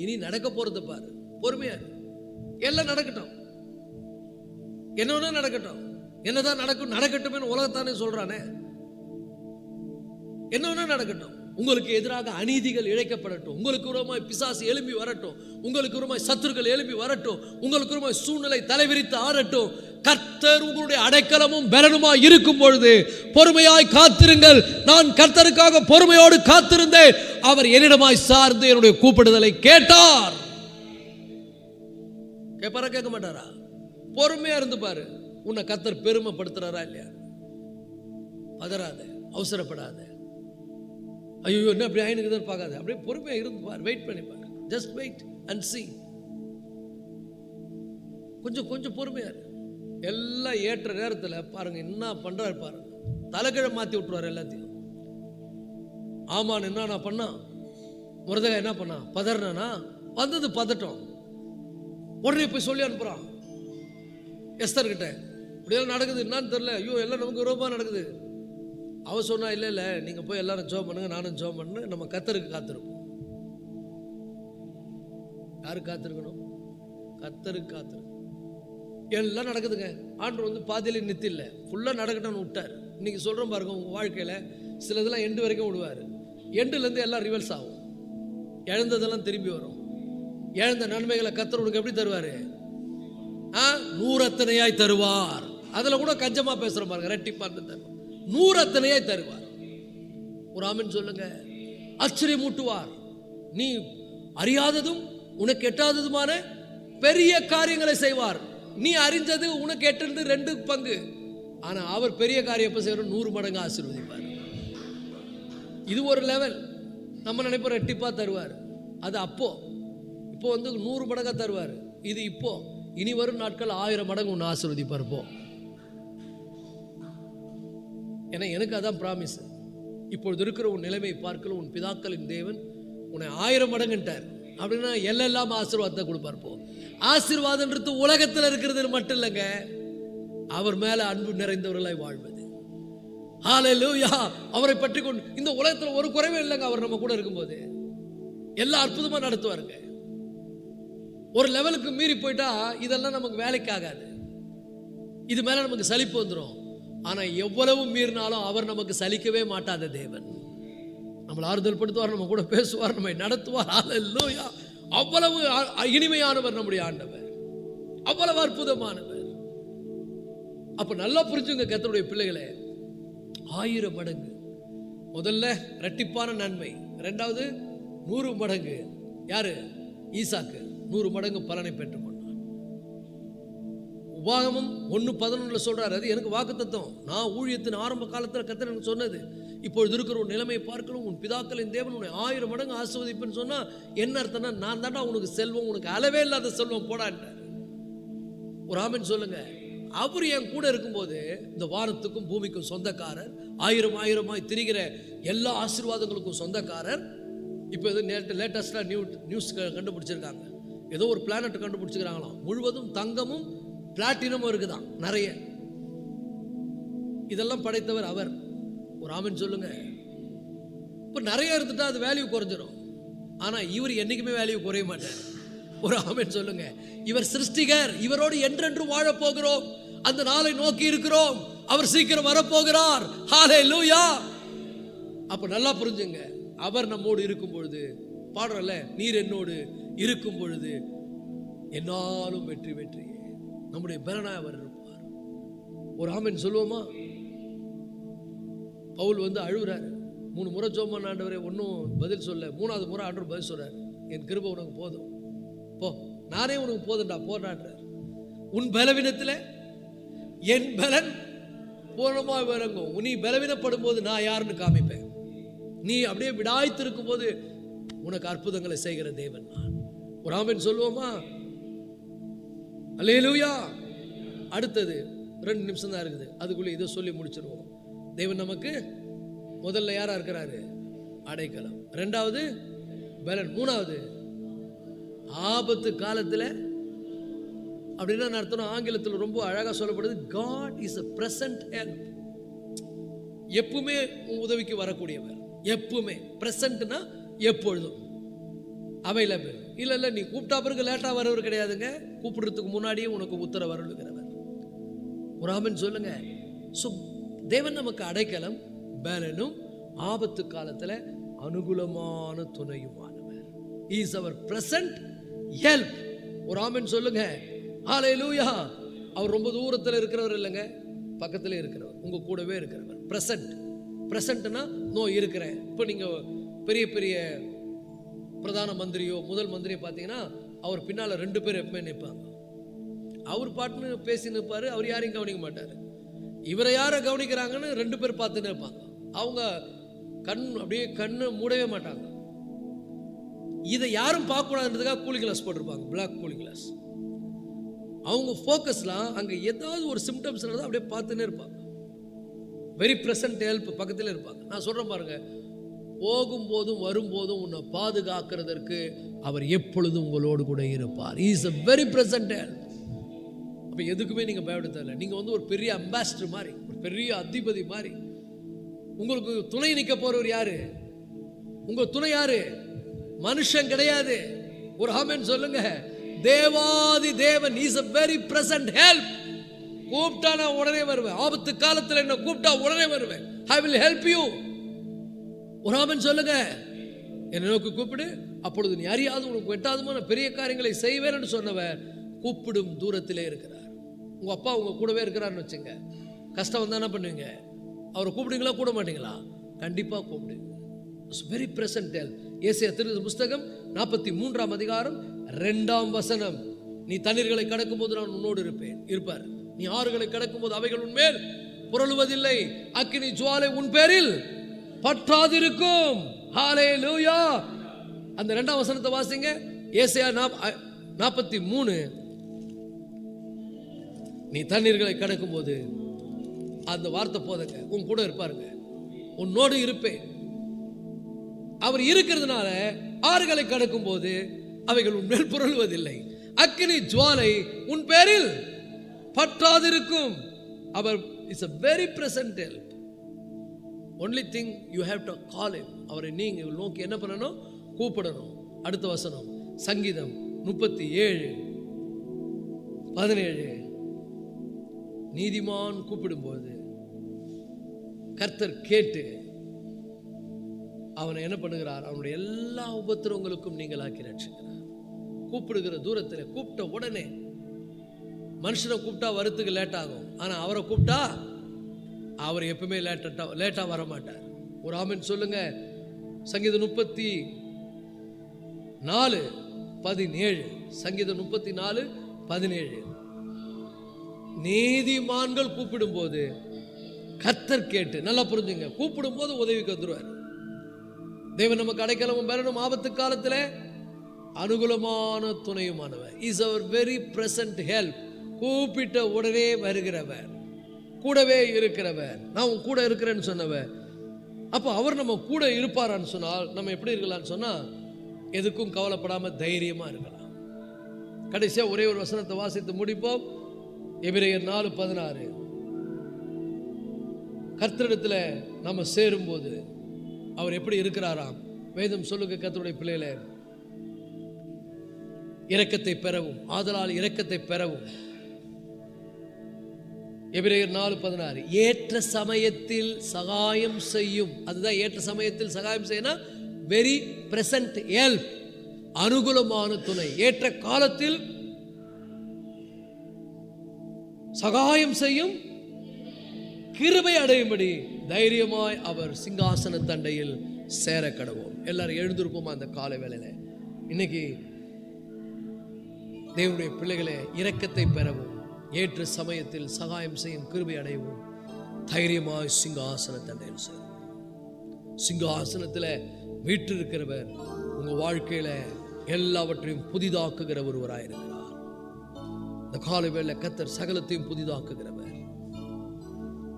இனி நடக்க போறது பாரு, பொறுமையா எல்லாம் நடக்கட்டும், என்ன நடக்கட்டும், என்னதான் நடக்கட்டும் உலகத்தானே சொல்றானே. என்ன நடக்கட்டும், உங்களுக்கு எதிராக அநீதிகள் இழைக்கப்படட்டும், உங்களுக்கு விரோதமாய் பிசாசு எழும்பி வரட்டும், உங்களுக்கு விரோதமாய் சத்துருக்கள் எழும்பி வரட்டும், உங்களுக்கு விரோதமாய் சூழ்நிலை தலைவிரித்து ஆறட்டும், கர்த்தர் உங்களுடைய அடைக்கலமும் பலனுமாய் இருக்கும் பொழுது பொறுமையாய் காத்திருங்கள். நான் கர்த்தருக்காக பொறுமையோடு காத்திருந்தேன், அவர் என்னிடமாய் சார்ந்து என்னுடைய கூப்பிடுதலை கேட்டார். கேட்பாரா கேட்க மாட்டாரா? பொறுமையா இருந்து பாரு, உன்னை கர்த்தர் பெருமைப்படுத்துறாரா இல்லையா? பதறாத, அவசரப்படாத, ஐயோ என்ன அப்படி ஆயினுக்கு பார்க்காத, அப்படியே பொறுமையா இருந்து பாரு, வெயிட் பண்ணி பாரு, ஜஸ்ட் வெயிட் அண்ட் see. கொஞ்சம் பொறுமையா இரு. எல்லாம் ஏற்ற நேரத்தில் பாருங்க என்ன பண்றாரு பாருங்க, தலைக்கிழ மாத்தி விட்டுருவாரு எல்லாத்தையும். ஆமான் என்ன பண்ணா, முருதகா என்ன பண்ணா, பதறானா, வந்தது பதட்டம், உடனே போய் சொல்லி அனுப்புறான் எஸ்தர் கிட்ட, இப்படியெல்லாம் நடக்குது என்னன்னு தெரியல, ஐயோ எல்லாம் நமக்கு விரோதமா நடக்குது. அவ சொன்னா இல்ல நீங்க போய் எல்லாரும் ஜெபம் பண்ணுங்க, நானும் ஜெபம் பண்ணு, நம்ம கர்த்தருக்கு காத்திருப்போம். யாருக்கு காத்திருக்கணும்? கர்த்தருக்கு காத்திருக்கணும். எல்லாம் நடக்குதுங்க. ஆண்டவர் வந்து பாதியில நித்தில்ல, ஃபுல்லா நடக்கட்டும்னு விட்டார். இன்னைக்கு சொல்றோம் பாருங்க, உங்க வாழ்க்கையில சிலதெல்லாம் எண்டு வரைக்கும் விடுவாரு. எண்டுல இருந்து எல்லாம் ரிவர்ஸ் ஆகும், இழந்ததெல்லாம் திரும்பி வரும். இழந்த நன்மைகளை கர்த்தர் உனக்கு எப்படி தருவாரு? 100 அத்தனையாய் தருவார். அதுல கூட கஞ்சமா பேசுற பாருங்க, ரெட்டிப்பா தருவார், 100 அத்தனையாய் தருவார். ஒரு ஆமென் சொல்லுங்க. ஆச்சரியமூட்டுவார். நீ அறியாததும் உனக்கு எட்டாததுமான பெரிய காரியங்களை செய்வார். நீ அறிஞ்சது உனக்கு எட்டிருந்து 2 பங்கு, ஆனா அவர் பெரிய காரியம் எப்ப செய்வார்? 100 மடங்கு ஆசீர்வதிப்பார். இது ஒரு லெவல். நம்ம நினைப்போம் ரெட்டிப்பா தருவார், அது அப்போ. இப்போ வந்து 100 மடங்கா தருவார். இது இப்போ. இனி வரும் நாட்கள் 1000 மடங்கு உன்னை ஆசீர்வதிப்பார். போ. ஏன்னா எனக்கு அதான் பிராமிஸ். இப்பொழுது இருக்கிற உன் நிலைமை பார்க்கல, உன் பிதாக்களின் தேவன் உன்னை 1000 மடங்குட்டார். அப்படின்னா எல்லாம் ஆசீர்வாதத்தை கொடுப்பார். போ. ஆசீர்வாதம்ன்றது உலகத்தில் இருக்கிறது மட்டும் இல்லைங்க, அவர் மேல அன்பு நிறைந்தவர்களாய் வாழ்வது. ஹல்லேலூயா. அவரை பற்றி கொண்டு இந்த உலகத்தில் ஒரு குறைவே இல்லைங்க. அவர் நம்ம கூட இருக்கும்போது எல்லாம் அற்புதமா நடத்துவாருங்க. ஒரு லெவலுக்கு மீறி போயிட்டா இதெல்லாம் நமக்கு வேலைக்கு ஆகாது, இது மேல நமக்கு சலிப்பு வந்துடும். ஆனா எவ்வளவு மீறினாலும் அவர் நமக்கு சலிக்கவே மாட்டாத தேவன். நம்மளை ஆறுதல் படுத்துவார், நம்ம கூட பேசுவார், நம்மை நடத்துவார். ஹல்லேலூயா. அவ்வளவு இனிமையானவர் நம்முடைய ஆண்டவர், அவ்வளவு அற்புதமானவர். அப்ப நல்லா புரிஞ்சுங்க கர்த்தருடைய பிள்ளைகளே, 1000 மடங்கு முதல்ல இரட்டிப்பான நன்மை, இரண்டாவது 100 மடங்கு. யாரு? ஈசாக்கு 100 மடங்கு பலனை பெற்றுக்கொண்டான். உபாகமம் 1:11 சொல்றாரு, அது எனக்கு வாக்குத்தத்தம். நான் ஊழியத்தின் ஆரம்ப காலத்தில் கர்த்தர் எனக்கு சொன்னது. இப்பொழுது இருக்கிற உன் நிலைமையை பார்க்கணும், உன் பிதாக்களின் தேவன் உன்னை 1000 மடங்கு ஆசீர்வதிப்பேன்னு சொன்னா என்ன அர்த்தம்னா, நான் தாண்டா உனக்கு செல்வம், உனக்கு அளவே இல்லாத செல்வம் போடான்ட்டார். ஒரு ஆமென் சொல்லுங்க. அவர் என் கூட இருக்கும்போது இந்த வானத்துக்கும் பூமிக்கும் சொந்தக்காரர், 1000 திரிகிற எல்லா ஆசீர்வாதங்களுக்கும் சொந்தக்காரர். இப்போ இது லேட்டஸ்டாக நியூஸ் கண்டுபிடிச்சிருக்காங்க. ஏதோ ஒரு பிளானட் கண்டுபிடிச்சிருக்காங்களாம், முழுவதும் தங்கமும் பிளாட்டினமும் இருக்குதான் நிறைய. இதெல்லாம் படைத்தவர் அவர். ஒரு ஆமென் சொல்லுங்க. இப்போ நிறைய இருந்துட்டா அது வேல்யூ குறைஞ்சிடும். ஆனால் இவர் என்னைக்குமே வேல்யூ குறைய மாட்டார். ஒரு ஆமென் சொல்லுங்க. இவர் சிருஷ்டிகர், இவரோடு என்றென்று வாழ போகிறோம், அந்த நாளை நோக்கி இருக்கிறோம். அவர் சீக்கிரம் வரப்போகிறார். ஹல்லேலூயா. அப்ப நல்லா புரிஞ்சுங்க, அவர் நம்மோடு இருக்கும் பொழுது, பாடுறல, நீர் என்னோடு இருக்கும் பொழுது என்னாலும் வெற்றி வெற்றி, நம்முடைய பலனாய் அவர் இருப்பார். ஒரு ஆமென் சொல்லுவோமா? பவுல் வந்து அழுகுறாரு, 3 முறை ஜெபம் பண்ண ஆண்டவரே, ஒன்றும் பதில் சொல்ல. 3வது முறை ஆண்டவர் பதில் சொல்றாரு, என் கிருபை உனக்கு போதும், போ, நானே உனக்கு போதும்டா, போடான்றார். உன் பலவீனத்தில் என் பலன் பூர்ணமாக விளங்கும். நீ பலவீனப்படும் போது நான் யாருன்னு காமிப்பேன். நீ அப்படியே விடாய்த்திருக்கும் போது உனக்கு அற்புதங்களை செய்கிற தேவன் நான். ஒரு ஆமென் சொல்லுவோமா? அல்லேலூயா. அடுத்தது 2 நிமிஷம் தான் இருக்குது, அதுக்குள்ளே இதை சொல்லி முடிச்சிருவோம். தேவன் நமக்கு முதல்ல யாரா இருக்கிறாரு? அடைக்கலம். 2வது பலன். 3வது ஆபத்து காலத்தில். அப்படின்னா அர்த்தம் ஆங்கிலத்தில் ரொம்ப அழகாக சொல்லப்படுது, God is a present help. எப்பவுமே உதவிக்கு வரக்கூடியவர், எப்பவுமே. பிரசன்ட்னா எப்பொழுதும் அவைலபிள். இல்லை நீ கூப்பிட்டா பிறகு லேட்டாக வரவர் கிடையாதுங்க, கூப்பிடுறதுக்கு முன்னாடியே உனக்கு உத்தரவு வரலுகிறவர். ஒரு ஆமென் சொல்லுங்க. ஸோ தேவன் நமக்கு அடைக்கலம், பலனும், ஆபத்து காலத்தில் அனுகூலமான துணையுமானவர். He is our present help. ஒரு ஆமென் சொல்லுங்க. ஹல்லேலூயா. அவர் ரொம்ப தூரத்தில் இருக்கிறவர் இல்லைங்க, பக்கத்தில் இருக்கிறவர், உங்க கூடவே இருக்கிறவர். பிரசன்ட். பிரசன்ட்னா நோ இருக்கிறேன். இப்போ நீங்கள் பெரிய பெரிய பிரதான மந்திரியோ முதல் மந்திரியோ பார்த்தீங்கன்னா அவர் பின்னால் 2 பேர் எப்பவுமே நிற்பாங்க. அவர் பாட்டுன்னு பேசி நிற்பாரு, அவர் யாரையும் கவனிக்க மாட்டார். இவரை யாரை கவனிக்கிறாங்கன்னு 2 பேர் பார்த்துன்னு இருப்பாங்க. அவங்க அப்படியே கண்ணு மூடவே மாட்டாங்க. இதை யாரும் பார்க்கக்கூடாதுன்றதுக்காக கூலி கிளாஸ் போட்டிருப்பாங்க, பிளாக் கூலி கிளாஸ். அவங்க ஃபோக்கஸ்லாம் அங்கே ஏதாவது ஒரு சிம்டம்ஸ் தான் அப்படியே பார்த்துன்னே இருப்பாங்க. வெரி ப்ரெசன்ட் ஹெல்ப் பக்கத்தில் இருப்பாங்க. நான் சொல்கிறேன் பாருங்க, போகும்போதும் வரும்போதும் உன்னை பாதுகாக்கிறதற்கு அவர் எப்பொழுதும் உங்களோடு கூட இருப்பார். Is a very present help. அப்போ எதுக்குமே நீங்கள் பயப்பட தேவையில்லை. நீங்கள் வந்து ஒரு பெரிய அம்பாசிடர் மாதிரி, ஒரு பெரிய அதிபதி மாதிரி. உங்களுக்கு துணை நிற்க போறவர் யாரு? உங்க துணை யாரு? மனுஷன் கிடையாது. ஒரு ஆமென் சொல்லுங்க. தேவாதி தேவன் is a very present help. கூப்பிட்டா நான் உடனே வருவேன். ஆபத்து காலத்தில் என்ன கூப்பிட்டா உடனே வருவேன். I will help you. ஒரு ஆமென் சொல்லுங்க. என்னை நோக்கி கூப்பிடு, அப்பொழுது நீ அறியாது உனக்கு எட்டாதமான பெரிய காரியங்களை செய்வேன் என்று சொன்னவர் கூப்பிடும் தூரத்திலே இருக்கிறார். உங்க அப்பா உங்க கூடவே இருக்கிறார்னு வச்சுங்க, கஷ்டம் வந்தா என்ன பண்ணுவீங்க? அவரை கூப்பிடுங்களா, கூட மாட்டீங்களா? கண்டிப்பா கூப்பிடுங்க. Very present help. ஏசாயா தீர்க்கதரிசி புஸ்தகம் 43ஆம் அதிகாரம் 2ஆம் வசனம். நீ தண்ணீர்களை கடக்கும் போது நான் உன்னோடு இருப்பார். நீ ஆறுகளை கடக்கும் போது அவைகள் உன்மேல் புரளுவதில்லை. அக்கினி ஜுவாலை உன் பேரில் பற்றாதிருக்கும். ஹல்லேலூயா. அந்த 2ஆம் வசனத்தை வாசிங்க. ஏசாயா 43. நீ தண்ணீர்களை கடக்கும் போது அந்த வார்த்தை போதங்க, உன் கூட இருப்பாருங்க, உன்னோடு இருப்பேன். அவர் இருக்கிறதுனால ஆறுகளை கடக்கும் போது அவைகள் உன்மேல் புரளுவதில்லை. அக்கினி ஜுவாலை உன் பேரில் பற்றாதிருக்கும். அவர் is a very present help. Only thing you have to call him. அவரை நீங்க நோக்கி என்ன பண்ணணும்? கூப்பிடணும். அடுத்த வசனம் சங்கீதம் 37:17. நீதிமான் கூப்பிடும்போது கர்த்தர் கேட்டு அவனை என்ன பண்ணுகிறார்? அவனுடைய எல்லா உபத்திரவங்களுக்கும் நீங்களாக்கி ரட்சிக்கிறார். கூப்பிடுகிற தூரத்தில், கூப்பிட்ட உடனே. மனுஷனை கூப்பிட்டா வரத்துக்கு லேட் ஆகும், ஆனால் அவரை கூப்பிட்டா அவர் எப்பவுமே லேட்டா வர மாட்டார். ஒரு ஆமென் சொல்லுங்க. சங்கீதம் 34:17. சங்கீதம் 34:17. நீதிமான்கள் கூப்பிடும் போது கர்த்தர் கேட்டு, நல்லா புரிஞ்சுங்க, கூப்பிடும் போது உதவிக்கு வந்துருவார். தேவன் நமக்கு அடைக்கலமும் பெறணும், ஆபத்து காலத்தில் அனுகூலமான துணையுமானவர். Is our very present help. கூப்பிட்ட உடனே வருகிறவர், கூடவே இருக்கிறவர். நான் உன் கூட இருக்கிறேன்னு சொன்னவர். அப்போ அவர் நம்ம கூட இருப்பாரான்னு சொன்னால் நம்ம எப்படி இருக்கலாம்னு சொன்னால் எதுக்கும் கவலைப்படாமல் தைரியமாக இருக்கலாம். கடைசியாக ஒரே ஒரு வசனத்தை வாசித்து முடிப்போம். எபிரேயர் 4:16. கர்த்தரிடத்தில் நம்ம சேரும்போது அவர் எப்படி இருக்கிறாராம் வேதம் சொல்லுங்க. கர்த்தருடைய பிள்ளைகளே, இரக்கத்தை பெறவும், ஆதலால் இரக்கத்தை பெறவும். எபிரேயர் 4:16. ஏற்ற சமயத்தில் சகாயம் செய்யும். அதுதான் ஏற்ற சமயத்தில் சகாயம் செய்யணும். வெரி பிரசன்ட் ஹெல்ப், அனுகூலமான துணை. ஏற்ற காலத்தில் சகாயம் செய்யும், கிருபை அடையும்படி தைரியமாய் அவர் சிங்காசன தண்டையில் சேர கடவோம். எல்லாரும் எழுந்திருப்போமா அந்த காலை வேளையில? இன்னைக்கு தேவனுடைய பிள்ளைகளே, இரக்கத்தை பெறவும், ஏற்ற சமயத்தில் சகாயம் செய்யும், கிருபை அடையவும் தைரியமாய் சிங்காசன தண்டையில் சேரும். சிங்காசனத்தில் வீற்றிருக்கிறவர் உங்க வாழ்க்கையில எல்லாவற்றையும் புதிதாக்குகிற ஒருவராயிருக்கிறார். இந்த காலை வேளை கர்த்தர் சகலத்தையும் புதிதாக்குகிறவர்.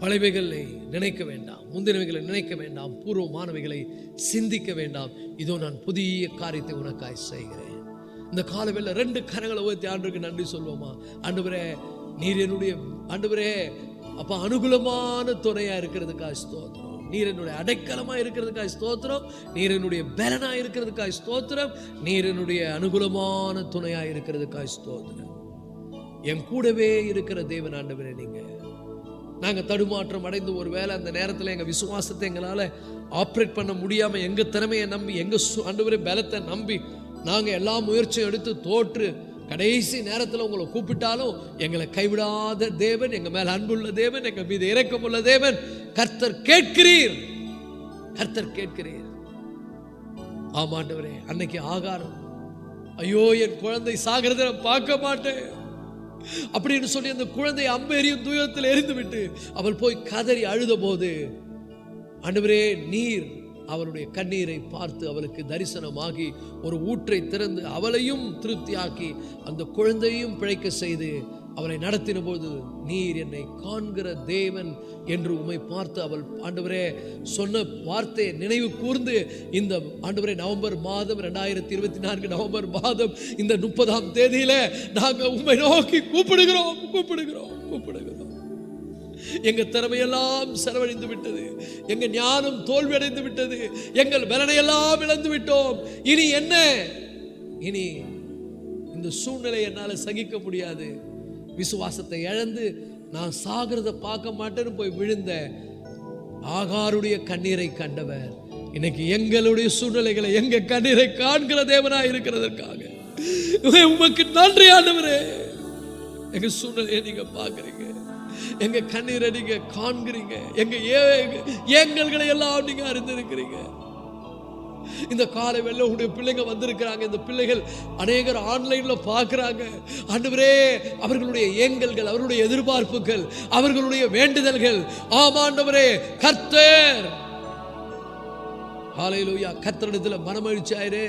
பழையவைகளை நினைக்க வேண்டாம், முந்தினவைகளை நினைக்க வேண்டாம், பூர்வமானவைகளை சிந்திக்க வேண்டாம். இதோ நான் புதிய காரியத்தை உனக்காய் செய்கிறேன். இந்த காலவேளை 2 கரங்களை உயர்த்தி ஆண்டவருக்கு நன்றி சொல்வோமா? ஆண்டவரே, நீர் என்னுடைய ஆண்டவரே அப்பா அனுகூலமான துணையா இருக்கிறதுக்காக ஸ்தோத்திரம். நீர் என்னுடைய அடைக்கலமா இருக்கிறதுக்காக ஸ்தோத்திரம். நீர் என்னுடைய பலனா இருக்கிறதுக்காக ஸ்தோத்திரம். நீர் என்னுடைய அனுகூலமான துணையா இருக்கிறதுக்காக ஸ்தோத்திரம். என் கூடவே இருக்கிற தேவன் ஆண்டவரே, நீங்க நாங்கள் தடுமாற்றம் அடைந்து ஒரு வேளை அந்த நேரத்தில் எங்கள் விசுவாசத்தை எங்களால் ஆப்ரேட் பண்ண முடியாமல், எங்கள் திறமையை நம்பி, எங்கள் ஆண்டவரே பலத்தை நம்பி நாங்கள் எல்லா முயற்சியும் எடுத்து தோற்று கடைசி நேரத்தில் உங்களை கூப்பிட்டாலும் எங்களை கைவிடாத தேவன், எங்கள் மேல் அன்புள்ள தேவன், எங்கள் மீது இரக்கமுள்ள தேவன். கர்த்தர் கேட்கிறீர், கர்த்தர் கேட்கிறீர். ஆமாண்டவரே, அன்னைக்கு ஆகாரம், ஐயோ என் குழந்தை சாகிறத நான் பார்க்க மாட்டேன் அப்படின்னு சொல்லி அந்த குழந்தை அம்பேரியும் தூயத்தில் எரிந்து விட்டு அவள் போய் கதறி அழுத போது ஆண்டவரே நீர் அவளுடைய கண்ணீரை பார்த்து அவளுக்கு தரிசனமாகி ஒரு ஊற்றை திறந்து அவளையும் திருப்தியாக்கி அந்த குழந்தையும் பிழைக்க செய்து அவளை நடத்தின போது, நீர் என்னை காண்கிற தேவன் என்று உம்மை பார்த்து அவள் ஆண்டவரே சொன்ன வார்த்தை நினைவு கூர்ந்து இந்த ஆண்டவரே நவம்பர் மாதம் 2024 நவம்பர் மாதம் இந்த 30ஆம் தேதியில நாங்கள் உம்மை நோக்கி கூப்பிடுகிறோம், கூப்பிடுகிறோம், கூப்பிடுகிறோம். எங்க திறமையெல்லாம் செலவழிந்து விட்டது, எங்க ஞானம் தோல்வியடைந்து விட்டது, எங்கள் பலனையெல்லாம் இழந்து விட்டோம். இனி என்ன? இனி இந்த சூழ்நிலை என்னால் சகிக்க முடியாது. விசுவாசத்தை இழந்து நான் சாகிறத பார்க்க மாட்டேன்னு போய் விழுந்த ஆகாருடைய கண்ணீரை கண்டவர் இன்னைக்கு எங்களுடைய சூழ்நிலைகளை, எங்க கண்ணீரை காண்கிற தேவனாய் இருக்கிறதற்காக உமக்கு நன்றி ஆண்டவரே. எங்க சூழ்நிலையை நீங்க பார்க்குறீங்க, எங்க கண்ணீரை நீங்க காண்கிறீங்க, எங்க ஏங்கல்களை எல்லாம் நீங்க அறிந்திருக்கிறீங்க. இந்த காலை வேளை உங்களுடைய பிள்ளைங்க வந்திருக்கிறாங்க. இந்த பிள்ளைகள் அநேகர் ஆன்லைன்ல பார்க்கிறாங்க. ஆண்டவரே, அவர்களுடைய ஏங்கல்கள், அவர்களுடைய எதிர்பார்ப்புகள், அவர்களுடைய வேண்டுதல்கள், ஆமாண்டவரே கர்த்தர் ஹல்லேலூயா கர்த்தரிடத்துல மனமகிழ்ச்சியாயிரே.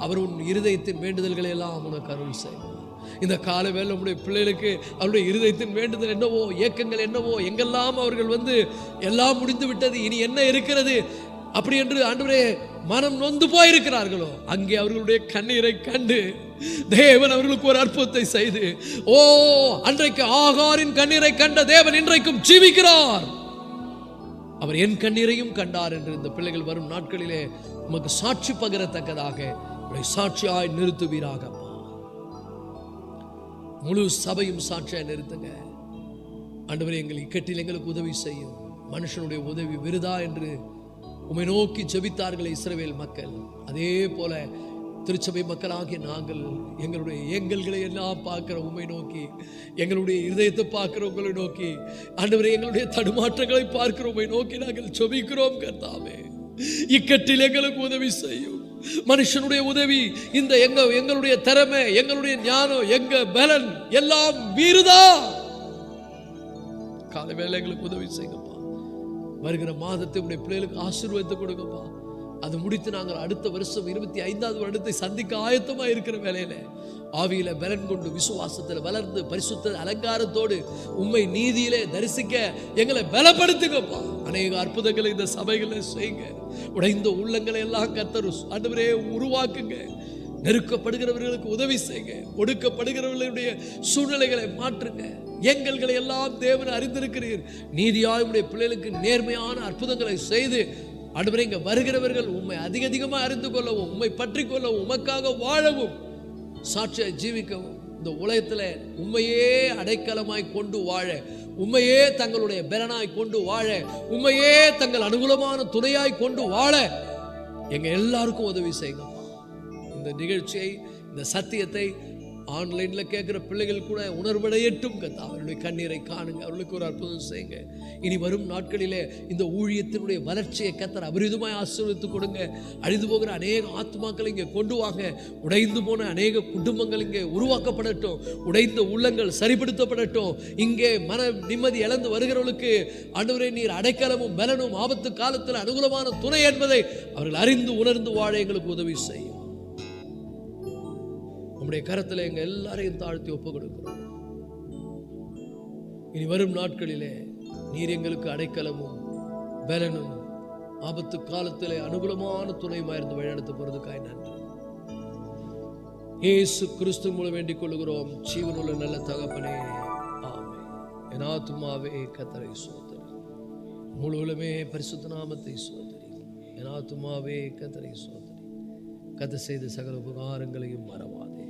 அவர் உன் இருதயத்தின் வேண்டுதல்களை எல்லாம் உனக்கு அருள் செய்வார். இந்த கால வேளை உடைய பிள்ளைகளுக்கு அவருடைய இருதயத்தின் வேண்டுதல் என்னவோ, ஏக்கங்கள் என்னவோ, எங்கெல்லாம் அவர்கள் எல்லாம் முடிந்து விட்டது, இனி என்ன இருக்கிறது அப்படி என்று ஆண்டவரே மனம் நொந்து போயிருக்கிறார்களோ, அங்கே அவர்களுடைய கண்ணீரை கண்டு தேவன் அவர்களுக்கு ஒரு அற்புதத்தை செய்து, ஓ அன்றைக்கு ஆகாரின் கண்ணீரை கண்ட தேவன் இன்றைக்கும் ஜீவிக்கிறார், அவர் என் கண்ணீரையும் கண்டார் என்று இந்த பிள்ளைகள் வரும் நாட்களிலே உமக்கு சாட்சி பகிரத்தக்கதாக சாட்சியாய் நிறுத்துவீராக. முழு சபையும் சாட்சியாய் நிறுத்துங்க ஆண்டவரே. எங்கள் இக்கட்டில் எங்களுக்கு உதவி செய்யும். மனுஷனுடைய உதவி விருதா என்று உம்மை நோக்கி ஜெபித்தார்கள் இஸ்ரவேல் மக்கள். அதே போல திருச்சபை மக்களாகிய நாங்கள் எங்களுடைய ஏங்கல்களை எல்லாம் பார்க்கிற உம்மை நோக்கி, எங்களுடைய இதயத்தை பார்க்கிற உங்களை நோக்கி, ஆண்டவரே எங்களுடைய தடுமாற்றங்களை பார்க்கிற உம்மை நோக்கி நாங்கள் ஜெபிக்கிறோம் கர்த்தாவே. இக்கட்டில் எங்களுக்கு உதவி செய்யும். மனுஷனுடைய உதவி, இந்த எங்களுடைய திறமை, எங்களுடைய ஞானம், எங்க பலன் எல்லாம் வீறுதான். காலை வேளை எங்களுக்கு உதவி செய்யுங்கப்பா. வருகிற மாதத்தை உடைய பிள்ளைகளுக்கு ஆசீர்வாதத்தை கொடுங்கப்பா. அது முடித்து நாங்கள் அடுத்த வருஷம் 25வது வருடத்தை சந்திக்க ஆயத்தமா இருக்கிற வேலையில ஆவியில பலன் கொண்டு விசுவாசத்தில் வளர்ந்து பரிசுத்த அலங்காரத்தோடு உம்மை நீதியிலே தரிசிக்க எங்களை பலப்படுத்துங்கப்பா. அநேக அற்புதங்களை இந்த சபைகளை செய்யுங்க. உடைந்த உள்ளங்களை எல்லாம் கர்த்தர் ஆண்டவரே உருவாக்குங்க. நெருக்கப்படுகிறவர்களுக்கு உதவி செய்யுங்க. ஒடுக்கப்படுகிறவர்களுடைய சூழ்நிலைகளை மாற்றுங்க. எங்களை எல்லாம் தேவன் அறிந்திருக்கிறீர். நீதியாய் உடைய பிள்ளைகளுக்கு நேர்மையான அற்புதங்களை செய்து ஆண்டவரே இங்க வருகிறவர்கள் உம்மை அதிகமாக அறிந்து கொள்ளவும், உம்மை பற்றி கொள்ளவும், உமக்காக வாழவும், சாட்சியாய் ஜீவிக்கவும், இந்த உலகத்தில் உம்மையே அடைக்கலமாய் கொண்டு வாழ, உம்மையே தங்களுடைய பலனாய் கொண்டு வாழ, உம்மையே தங்கள் அனுகூலமான துணையாய் கொண்டு வாழ எங்க எல்லாருக்கும் உதவி செய்யுங்கப்பா. இந்த நிகழ்ச்சியை, இந்த சத்தியத்தை ஆன்லைன்ல கேட்கிற பிள்ளைகள் கூட உணர்வடையட்டும் கர்த்தா. அவருடைய கண்ணீரை காணுங்க, அவர்களுக்கு ஒரு அற்புதம் செய்யுங்க. இனி வரும் நாட்களிலே இந்த ஊழியத்தினுடைய வளர்ச்சியை கர்த்தர் அபரிதமாய் ஆசீர்வதித்து கொடுங்க. அழிந்து போகிற அநேக ஆத்மாக்களை இங்கே கொண்டு வாங்க. உடைந்து போன அநேக குடும்பங்கள் இங்கே உருவாக்கப்படட்டும். உடைந்த உள்ளங்கள் சரிப்படுத்தப்படட்டும். இங்கே மன நிம்மதி இழந்து வருகிறவர்களுக்கு ஆண்டவரே நீர் அடைக்கலமும் பலனும் ஆபத்து காலத்தில் அனுகூலமான துணை என்பதை அவர்கள் அறிந்து உணர்ந்து வாழ எங்களுக்கு உதவி செய்யும். நம்முடைய கரத்தில் எங்க எல்லாரையும் தாழ்த்தி ஒப்பு கொடுக்கிறோம். இனி வரும் நாட்களிலே நீர் எங்களுக்கு அடைக்கலமும் பலனும் ஆபத்து காலத்திலே அனுகூலமான துணையுமாயிருந்து வழிநடத்த போறதுக்காய் நன்றி. இயேசு கிறிஸ்து மூலம் வேண்டிக் கொள்கிறோம் ஜீவனுள்ள நல்ல தகப்பனே, ஆமென். என் ஆத்துமாவே கர்த்தரை ஸ்தோத்திரி, முழுவதுமே பரிசுத்த நாமத்தை ஸ்தோத்திரி. என் ஆத்துமாவே கர்த்தரை ஸ்தோத்திரி, கர்த்தர் செய்த சகல உபகாரங்களையும் மறவாதே.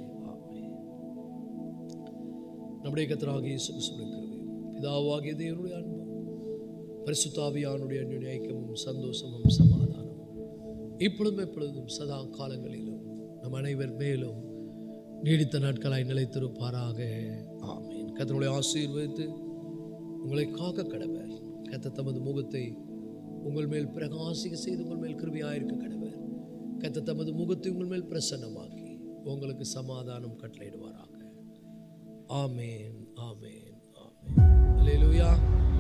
நம்முடைய கர்த்தராகிய இயேசு கிறிஸ்துவின் கிருபையும் பிதாவாகிய தேவனுடைய அன்பும் பரிசுத்த ஆவியானுடைய அன்யோன்ய ஐக்கியமும் சந்தோஷமும் சமாதானமும் இப்பொழுதும் எப்பொழுதும் சதா காலங்களிலும் நம் அனைவர் மேலும் நீடித்த நாட்களாய் நிலைத்திருப்பாராக. ஆமென். கர்த்தருடைய ஆசீர்வதித்து உங்களை காக்க கடவர். கர்த்தர் தமது முகத்தை உங்கள் மேல் பிரகாசிக்க செய்து உங்கள் மேல் கிருபையாயிருக்க கடவர். கர்த்தர் தமது முகத்தை உங்கள் மேல் பிரசன்னமாக்கி உங்களுக்கு சமாதானம் கட்டளையிடுவாராக. ஆமென், ஆமென், ஆமென். அல்லேலூயா.